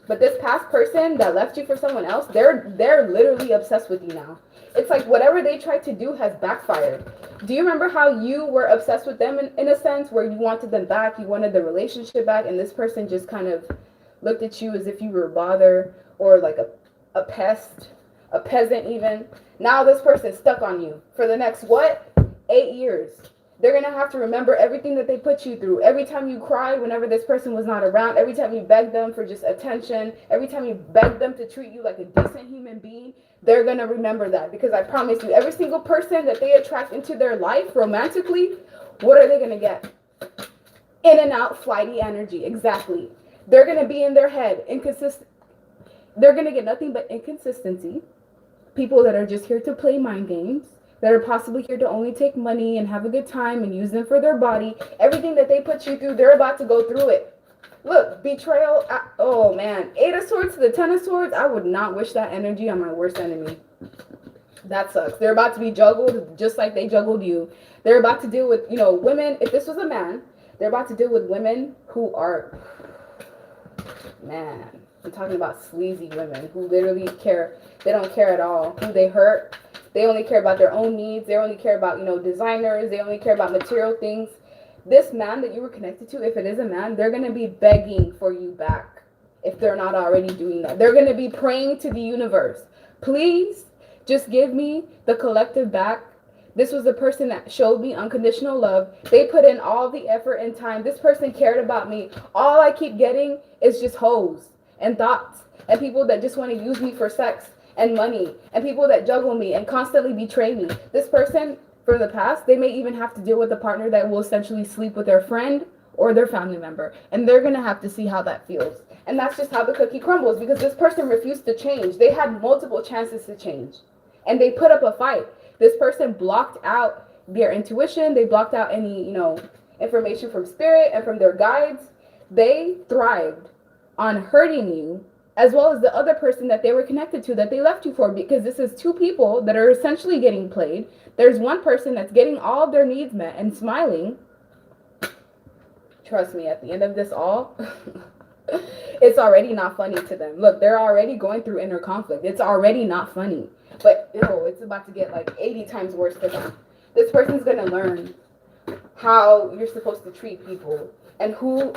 Speaker 1: But this past person that left you for someone else, they're literally obsessed with you now. It's like whatever they tried to do has backfired. Do you remember how you were obsessed with them in a sense, where you wanted them back, you wanted the relationship back, and this person just kind of looked at you as if you were a bother, or like a pest, a peasant even? Now this person's stuck on you for the next, what, 8 years. They're going to have to remember everything that they put you through. Every time you cried whenever this person was not around, every time you begged them for just attention, every time you begged them to treat you like a decent human being, they're going to remember that. Because I promise you, every single person that they attract into their life romantically, what are they going to get? In and out, flighty energy. Exactly. They're going to be in their head, inconsistent. They're going to get nothing but inconsistency. People that are just here to play mind games, that are possibly here to only take money and have a good time and use them for their body. Everything that they put you through, they're about to go through it. Look, betrayal. Oh man, 8 of Swords to the 10 of Swords. I would not wish that energy on my worst enemy. That sucks. They're about to be juggled just like they juggled you. They're about to deal with, you know, women. If this was a man, they're about to deal with women who are, man, I'm talking about sleazy women who literally care. They don't care at all who they hurt. They only care about their own needs. They only care about, you know, designers. They only care about material things. This man that you were connected to, if it is a man, they're going to be begging for you back if they're not already doing that. They're going to be praying to the universe. Please just give me the collective back. This was the person that showed me unconditional love. They put in all the effort and time. This person cared about me. All I keep getting is just hoes and thoughts and people that just want to use me for sex and money, and people that juggle me and constantly betray me. This person from the past, they may even have to deal with a partner that will essentially sleep with their friend or their family member, and they're gonna have to see how that feels. And that's just how the cookie crumbles, because this person refused to change. They had multiple chances to change, and they put up a fight. This person blocked out their intuition. They blocked out any, you know, information from spirit and from their guides. They thrived on hurting you, as well as the other person that they were connected to that they left you for, because this is two people that are essentially getting played. There's one person that's getting all of their needs met and smiling. Trust me, at the end of this all, It's already not funny to them. Look, they're already going through inner conflict. It's already not funny. But ew, it's about to get like 80 times worse for them. This person's going to learn how you're supposed to treat people and who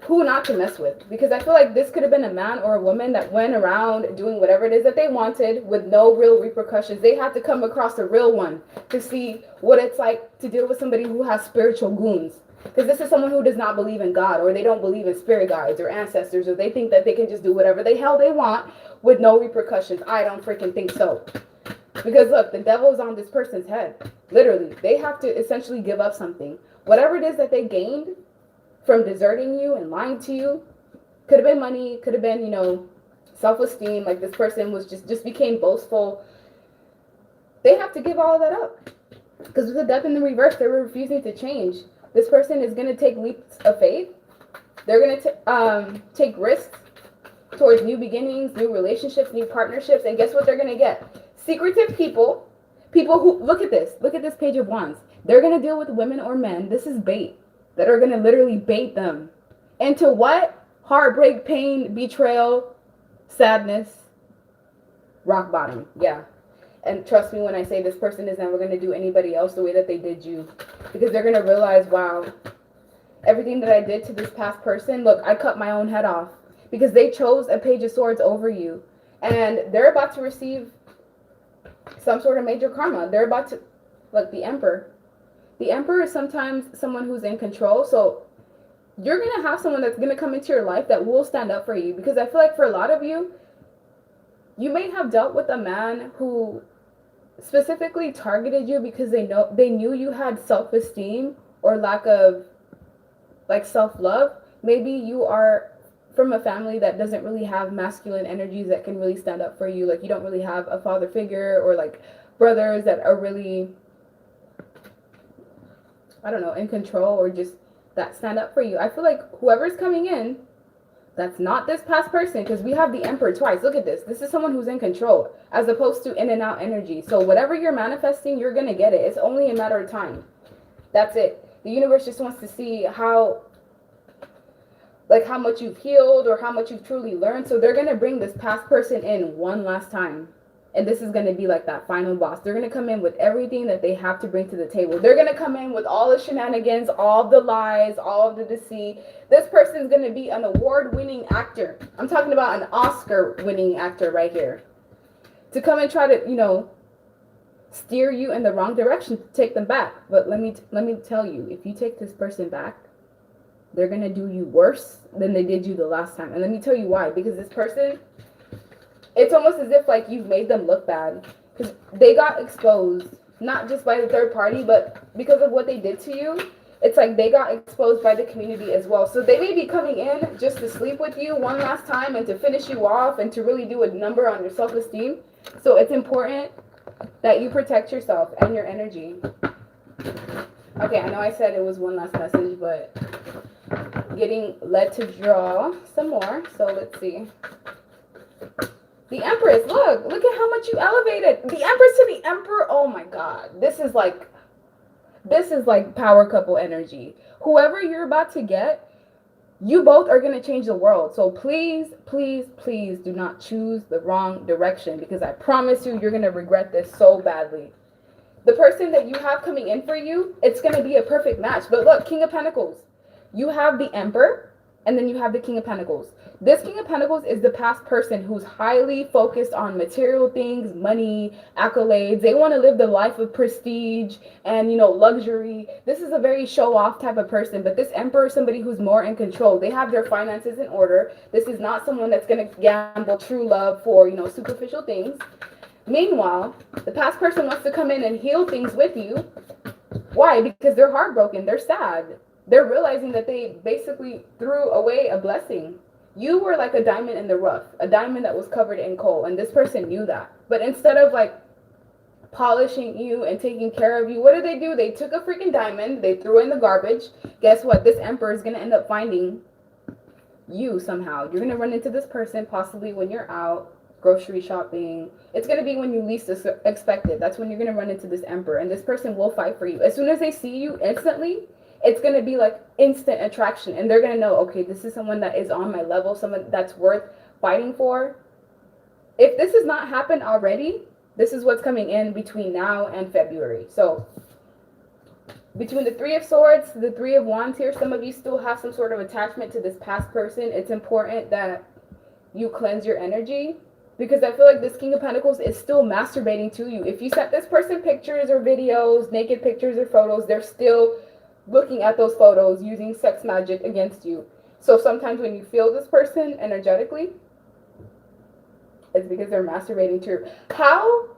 Speaker 1: not to mess with. Because I feel like this could have been a man or a woman that went around doing whatever it is that they wanted with no real repercussions. They had to come across a real one to see what it's like to deal with somebody who has spiritual goons. Because this is someone who does not believe in God, or they don't believe in spirit guides or ancestors, or they think that they can just do whatever the hell they want with no repercussions. I don't freaking think so. Because look, the devil is on this person's head. Literally, they have to essentially give up something. Whatever it is that they gained from deserting you and lying to you, could have been money, could have been, you know, self-esteem. Like this person was just became boastful. They have to give all of that up. Because with the death in the reverse, they were refusing to change. This person is going to take leaps of faith. They're going to take risks towards new beginnings, new relationships, new partnerships. And guess what they're going to get? Secretive people. People who, look at this Page of Wands. They're going to deal with women or men. This is bait. That are going to literally bait them into what? Heartbreak, pain, betrayal, sadness, rock bottom. Yeah. And trust me when I say this person is never going to do anybody else the way that they did you. Because they're going to realize, wow, everything that I did to this past person, look, I cut my own head off. Because they chose a Page of Swords over you. And they're about to receive some sort of major karma. They're about to, look, the Emperor. The Emperor is sometimes someone who's in control. So you're going to have someone that's going to come into your life that will stand up for you. Because I feel like for a lot of you, you may have dealt with a man who specifically targeted you because they knew you had self-esteem or lack of like self-love. Maybe you are from a family that doesn't really have masculine energies that can really stand up for you. Like you don't really have a father figure or like brothers that are really, I don't know, in control or just that stand up for you. I feel like whoever's coming in, that's not this past person, because we have the Emperor twice. Look at this. This is someone who's in control as opposed to in and out energy. So whatever you're manifesting, you're going to get it. It's only a matter of time. That's it. The universe just wants to see how much you've healed or how much you've truly learned. So they're going to bring this past person in one last time. And this is going to be like that final boss. They're going to come in with everything that they have to bring to the table. They're going to come in with all the shenanigans, all the lies, all of the deceit. This person is going to be an award-winning actor. I'm talking about an Oscar-winning actor right here. To come and try to, you know, steer you in the wrong direction, to take them back. But let me tell you, if you take this person back, they're going to do you worse than they did you the last time. And let me tell you why. Because this person, it's almost as if like you've made them look bad, because they got exposed not just by the third party, but because of what they did to you. It's like they got exposed by the community as well. So they may be coming in just to sleep with you one last time and to finish you off and to really do a number on your self-esteem. So it's important that you protect yourself and your energy. Okay, I know I said it was one last message, but getting led to draw some more. So let's see. The Empress, look at how much you elevated. The Empress to the Emperor. Oh my God. This is like power couple energy. Whoever you're about to get, you both are going to change the world. So please, please, please do not choose the wrong direction, because I promise you, you're going to regret this so badly. The person that you have coming in for you, it's going to be a perfect match. But look, King of Pentacles. You have the Emperor, and then you have the King of Pentacles. This King of Pentacles is the past person who's highly focused on material things, money, accolades. They want to live the life of prestige and, you know, luxury. This is a very show-off type of person. But this Emperor is somebody who's more in control. They have their finances in order. This is not someone that's going to gamble true love for, you know, superficial things. Meanwhile, the past person wants to come in and heal things with you. Why? Because they're heartbroken. They're sad. They're realizing that they basically threw away a blessing. You were like a diamond in the rough, a diamond that was covered in coal, and this person knew that. But instead of like polishing you and taking care of you, what did they do? They took a freaking diamond, they threw it in the garbage. Guess what? This Emperor is going to end up finding you somehow. You're going to run into this person possibly when you're out grocery shopping. It's going to be when you least expect it. That's when you're going to run into this Emperor, and this person will fight for you. As soon as they see you, instantly, it's going to be like instant attraction, and they're going to know, okay, this is someone that is on my level, someone that's worth fighting for. If this has not happened already, this is what's coming in between now and February. So between the Three of Swords, the Three of Wands here, some of you still have some sort of attachment to this past person. It's important that you cleanse your energy, because I feel like this King of Pentacles is still masturbating to you. If you sent this person pictures or videos, naked pictures or photos, they're still looking at those photos using sex magic against you. So sometimes when you feel this person energetically, it's because they're masturbating to you. How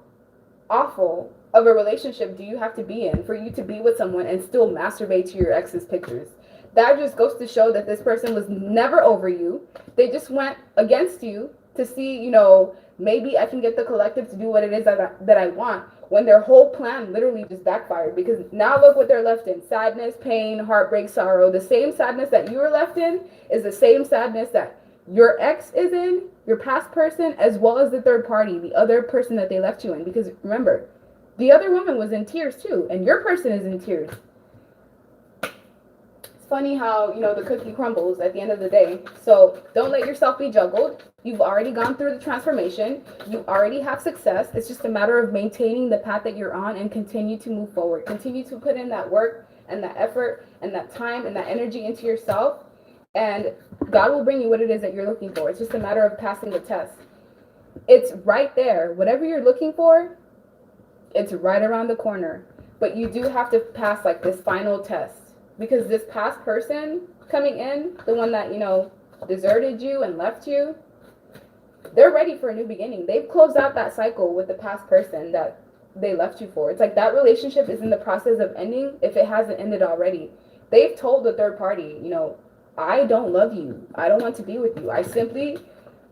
Speaker 1: awful of a relationship do you have to be in for you to be with someone and still masturbate to your ex's pictures? That just goes to show that this person was never over you. They just went against you to see, you know, maybe I can get the collective to do what it is that I want, when their whole plan literally just backfired. Because now look what they're left in: sadness, pain, heartbreak, sorrow. The same sadness that you were left in is the same sadness that your ex is in, your past person, as well as the third party, the other person that they left you in. Because remember, the other woman was in tears too, and your person is in tears. It's funny how, you know, the cookie crumbles at the end of the day. So don't let yourself be juggled. You've already gone through the transformation. You already have success. It's just a matter of maintaining the path that you're on and continue to move forward. Continue to put in that work and that effort and that time and that energy into yourself, and God will bring you what it is that you're looking for. It's just a matter of passing the test. It's right there. Whatever you're looking for, it's right around the corner. But you do have to pass like this final test, because this past person coming in, the one that, you know, deserted you and left you, they're ready for a new beginning. They've closed out that cycle with the past person that they left you for. It's like that relationship is in the process of ending, if it hasn't ended already. They've told the third party, you know, I don't love you. I don't want to be with you. I simply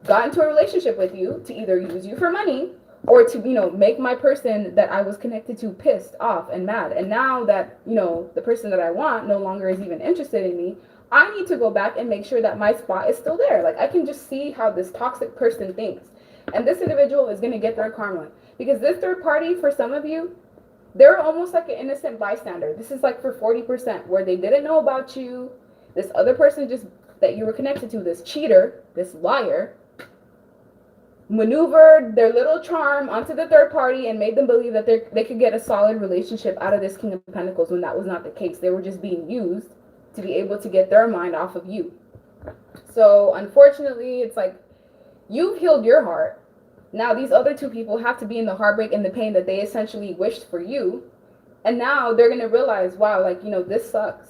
Speaker 1: got into a relationship with you to either use you for money or to, you know, make my person that I was connected to pissed off and mad. And now that, you know, the person that I want no longer is even interested in me, I need to go back and make sure that my spot is still there. Like, I can just see how this toxic person thinks. And this individual is going to get their karma. Because this third party, for some of you, they're almost like an innocent bystander. This is like for 40%, where they didn't know about you. This other person just that you were connected to, this cheater, this liar, maneuvered their little charm onto the third party and made them believe that they could get a solid relationship out of this King of Pentacles, when that was not the case. They were just being used to be able to get their mind off of you. So unfortunately, it's like you've healed your heart. Now these other two people have to be in the heartbreak and the pain that they essentially wished for you. And now they're going to realize, wow, like, you know, this sucks.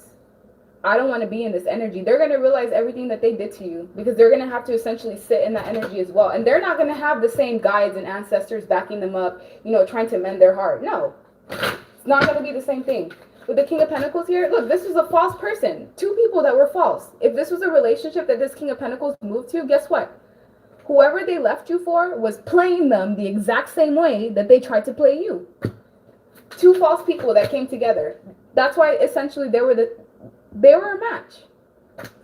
Speaker 1: I don't want to be in this energy. They're going to realize everything that they did to you, because they're going to have to essentially sit in that energy as well. And they're not going to have the same guides and ancestors backing them up, you know, trying to mend their heart. No, it's not going to be the same thing. With the King of Pentacles here, look, this was a false person. Two people that were false. If this was a relationship that this King of Pentacles moved to, guess what? Whoever they left you for was playing them the exact same way that they tried to play you. Two false people that came together. That's why essentially they were a match.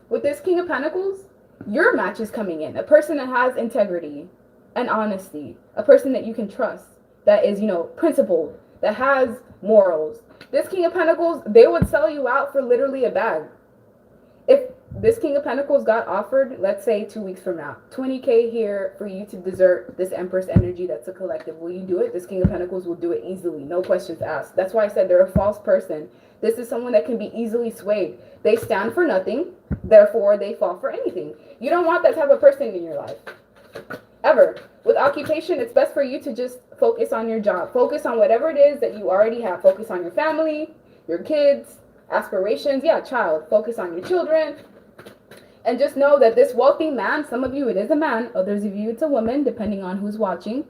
Speaker 1: With this King of Pentacles, your match is coming in. A person that has integrity and honesty. A person that you can trust. That is, you know, principled. That has morals. This King of Pentacles, they would sell you out for literally a bag. If this King of Pentacles got offered, let's say 2 weeks from now, 20K here for you to desert this Empress energy that's a collective, will you do it? This King of Pentacles will do it easily. No questions asked. That's why I said they're a false person. This is someone that can be easily swayed. They stand for nothing, therefore they fall for anything. You don't want that type of person in your life. Ever. With occupation, it's best for you to just focus on your job. Focus on whatever it is that you already have. Focus on your family, your kids, aspirations. Yeah, child. Focus on your children. And just know that this wealthy man, some of you it is a man, others of you it's a woman, depending on who's watching.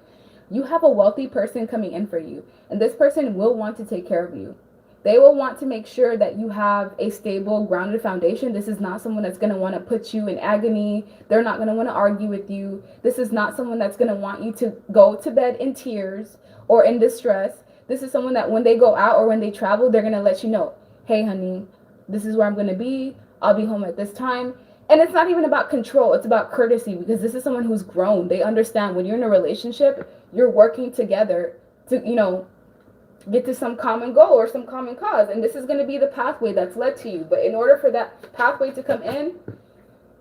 Speaker 1: You have a wealthy person coming in for you. And this person will want to take care of you. They will want to make sure that you have a stable, grounded foundation. This is not someone that's going to want to put you in agony. They're not going to want to argue with you. This is not someone that's going to want you to go to bed in tears or in distress. This is someone that when they go out or when they travel, they're going to let you know, hey, honey, this is where I'm going to be. I'll be home at this time. And it's not even about control. It's about courtesy, because this is someone who's grown. They understand when you're in a relationship, you're working together to, you know, get to some common goal or some common cause. And this is going to be the pathway that's led to you. But in order for that pathway to come in,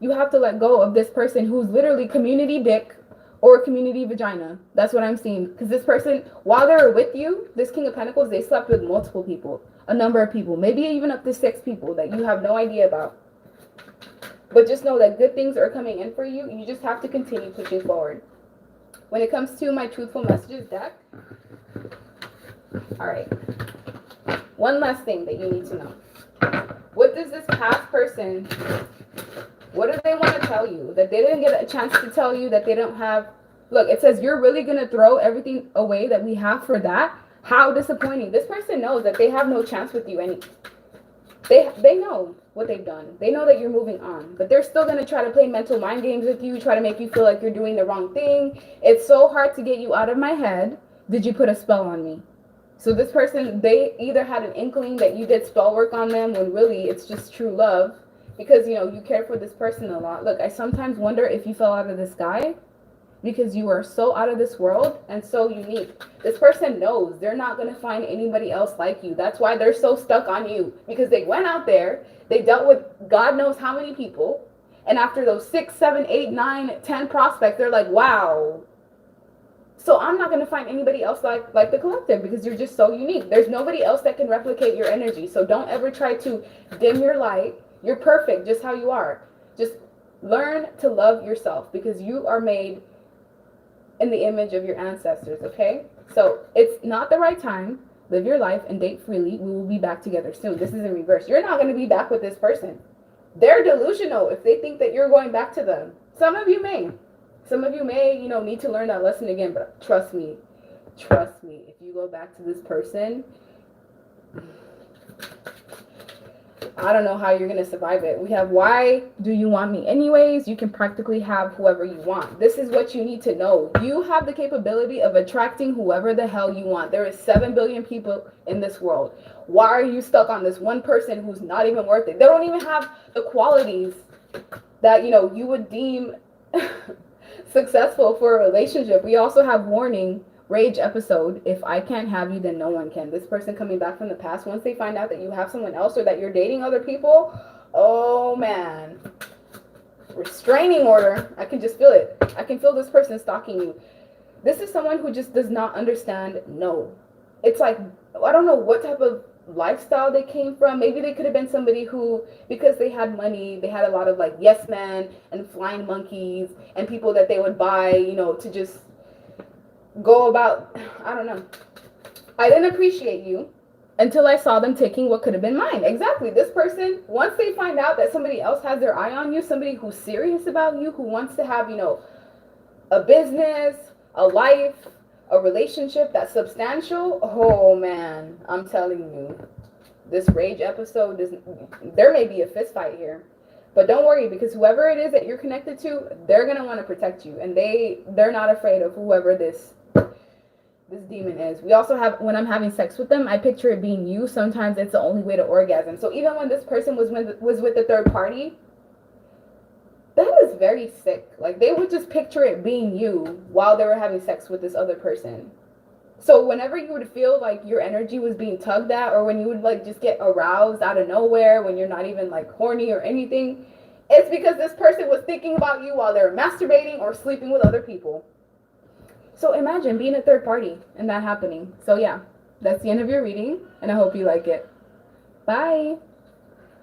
Speaker 1: you have to let go of this person who's literally community dick or community vagina. That's what I'm seeing. Because this person, while they were with you, this King of Pentacles, they slept with multiple people. A number of people. Maybe even up to 6 people that you have no idea about. But just know that good things are coming in for you. You just have to continue pushing forward. When it comes to my Truthful Messages deck, all right, one last thing that you need to know. What does this past person, what do they want to tell you that they didn't get a chance to tell you, that they don't have? Look, it says you're really going to throw everything away that we have for that. How disappointing. This person knows that they have no chance with you. They know what they've done. They know that you're moving on, but they're still going to try to play mental mind games with you, try to make you feel like you're doing the wrong thing. It's so hard to get you out of my head. Did you put a spell on me? So this person, they either had an inkling that you did spell work on them when really it's just true love because, you know, you care for this person a lot. Look, I sometimes wonder if you fell out of the sky because you are so out of this world and so unique. This person knows they're not going to find anybody else like you. That's why they're so stuck on you, because they went out there, they dealt with God knows how many people, and after those 6, 7, 8, 9, 10 prospects, they're like, wow. So I'm not going to find anybody else like the collective because you're just so unique. There's nobody else that can replicate your energy. So don't ever try to dim your light. You're perfect just how you are. Just learn to love yourself because you are made in the image of your ancestors, okay? So it's not the right time. Live your life and date freely. We will be back together soon. This is in reverse. You're not going to be back with this person. They're delusional if they think that you're going back to them. Some of you may. Some of you may, you know, need to learn that lesson again, but trust me, if you go back to this person, I don't know how you're going to survive it. We have, why do you want me anyways? You can practically have whoever you want. This is what you need to know. You have the capability of attracting whoever the hell you want. There is 7 billion people in this world. Why are you stuck on this one person who's not even worth it? They don't even have the qualities that, you know, you would deem successful for a relationship. We also have warning, rage episode. If I can't have you, then no one can. This person coming back from the past, once they find out that you have someone else or that you're dating other people, oh man, restraining order. I can just feel it. I can feel this person stalking you. This is someone who just does not understand no. It's like, I don't know what type of lifestyle they came from. Maybe they could have been somebody who, because they had money, they had a lot of like yes men and flying monkeys and people that they would buy, you know, to just go about. I don't know. I didn't appreciate you until I saw them taking what could have been mine. Exactly. This person, once they find out that somebody else has their eye on you, somebody who's serious about you, who wants to have, you know, a business, a life, a relationship that's substantial, oh man, I'm telling you, this rage episode, there may be a fist fight here. But don't worry, because whoever it is that you're connected to, they're going to want to protect you. And they're not afraid of whoever this demon is. We also have, when I'm having sex with them, I picture it being you. Sometimes it's the only way to orgasm. So even when this person was with the third party, that is very sick. Like, they would just picture it being you while they were having sex with this other person. So whenever you would feel like your energy was being tugged at, or when you would like just get aroused out of nowhere when you're not even like horny or anything, it's because this person was thinking about you while they were masturbating or sleeping with other people. So imagine being a third party and that happening. So yeah, that's the end of your reading, and I hope you like it. Bye.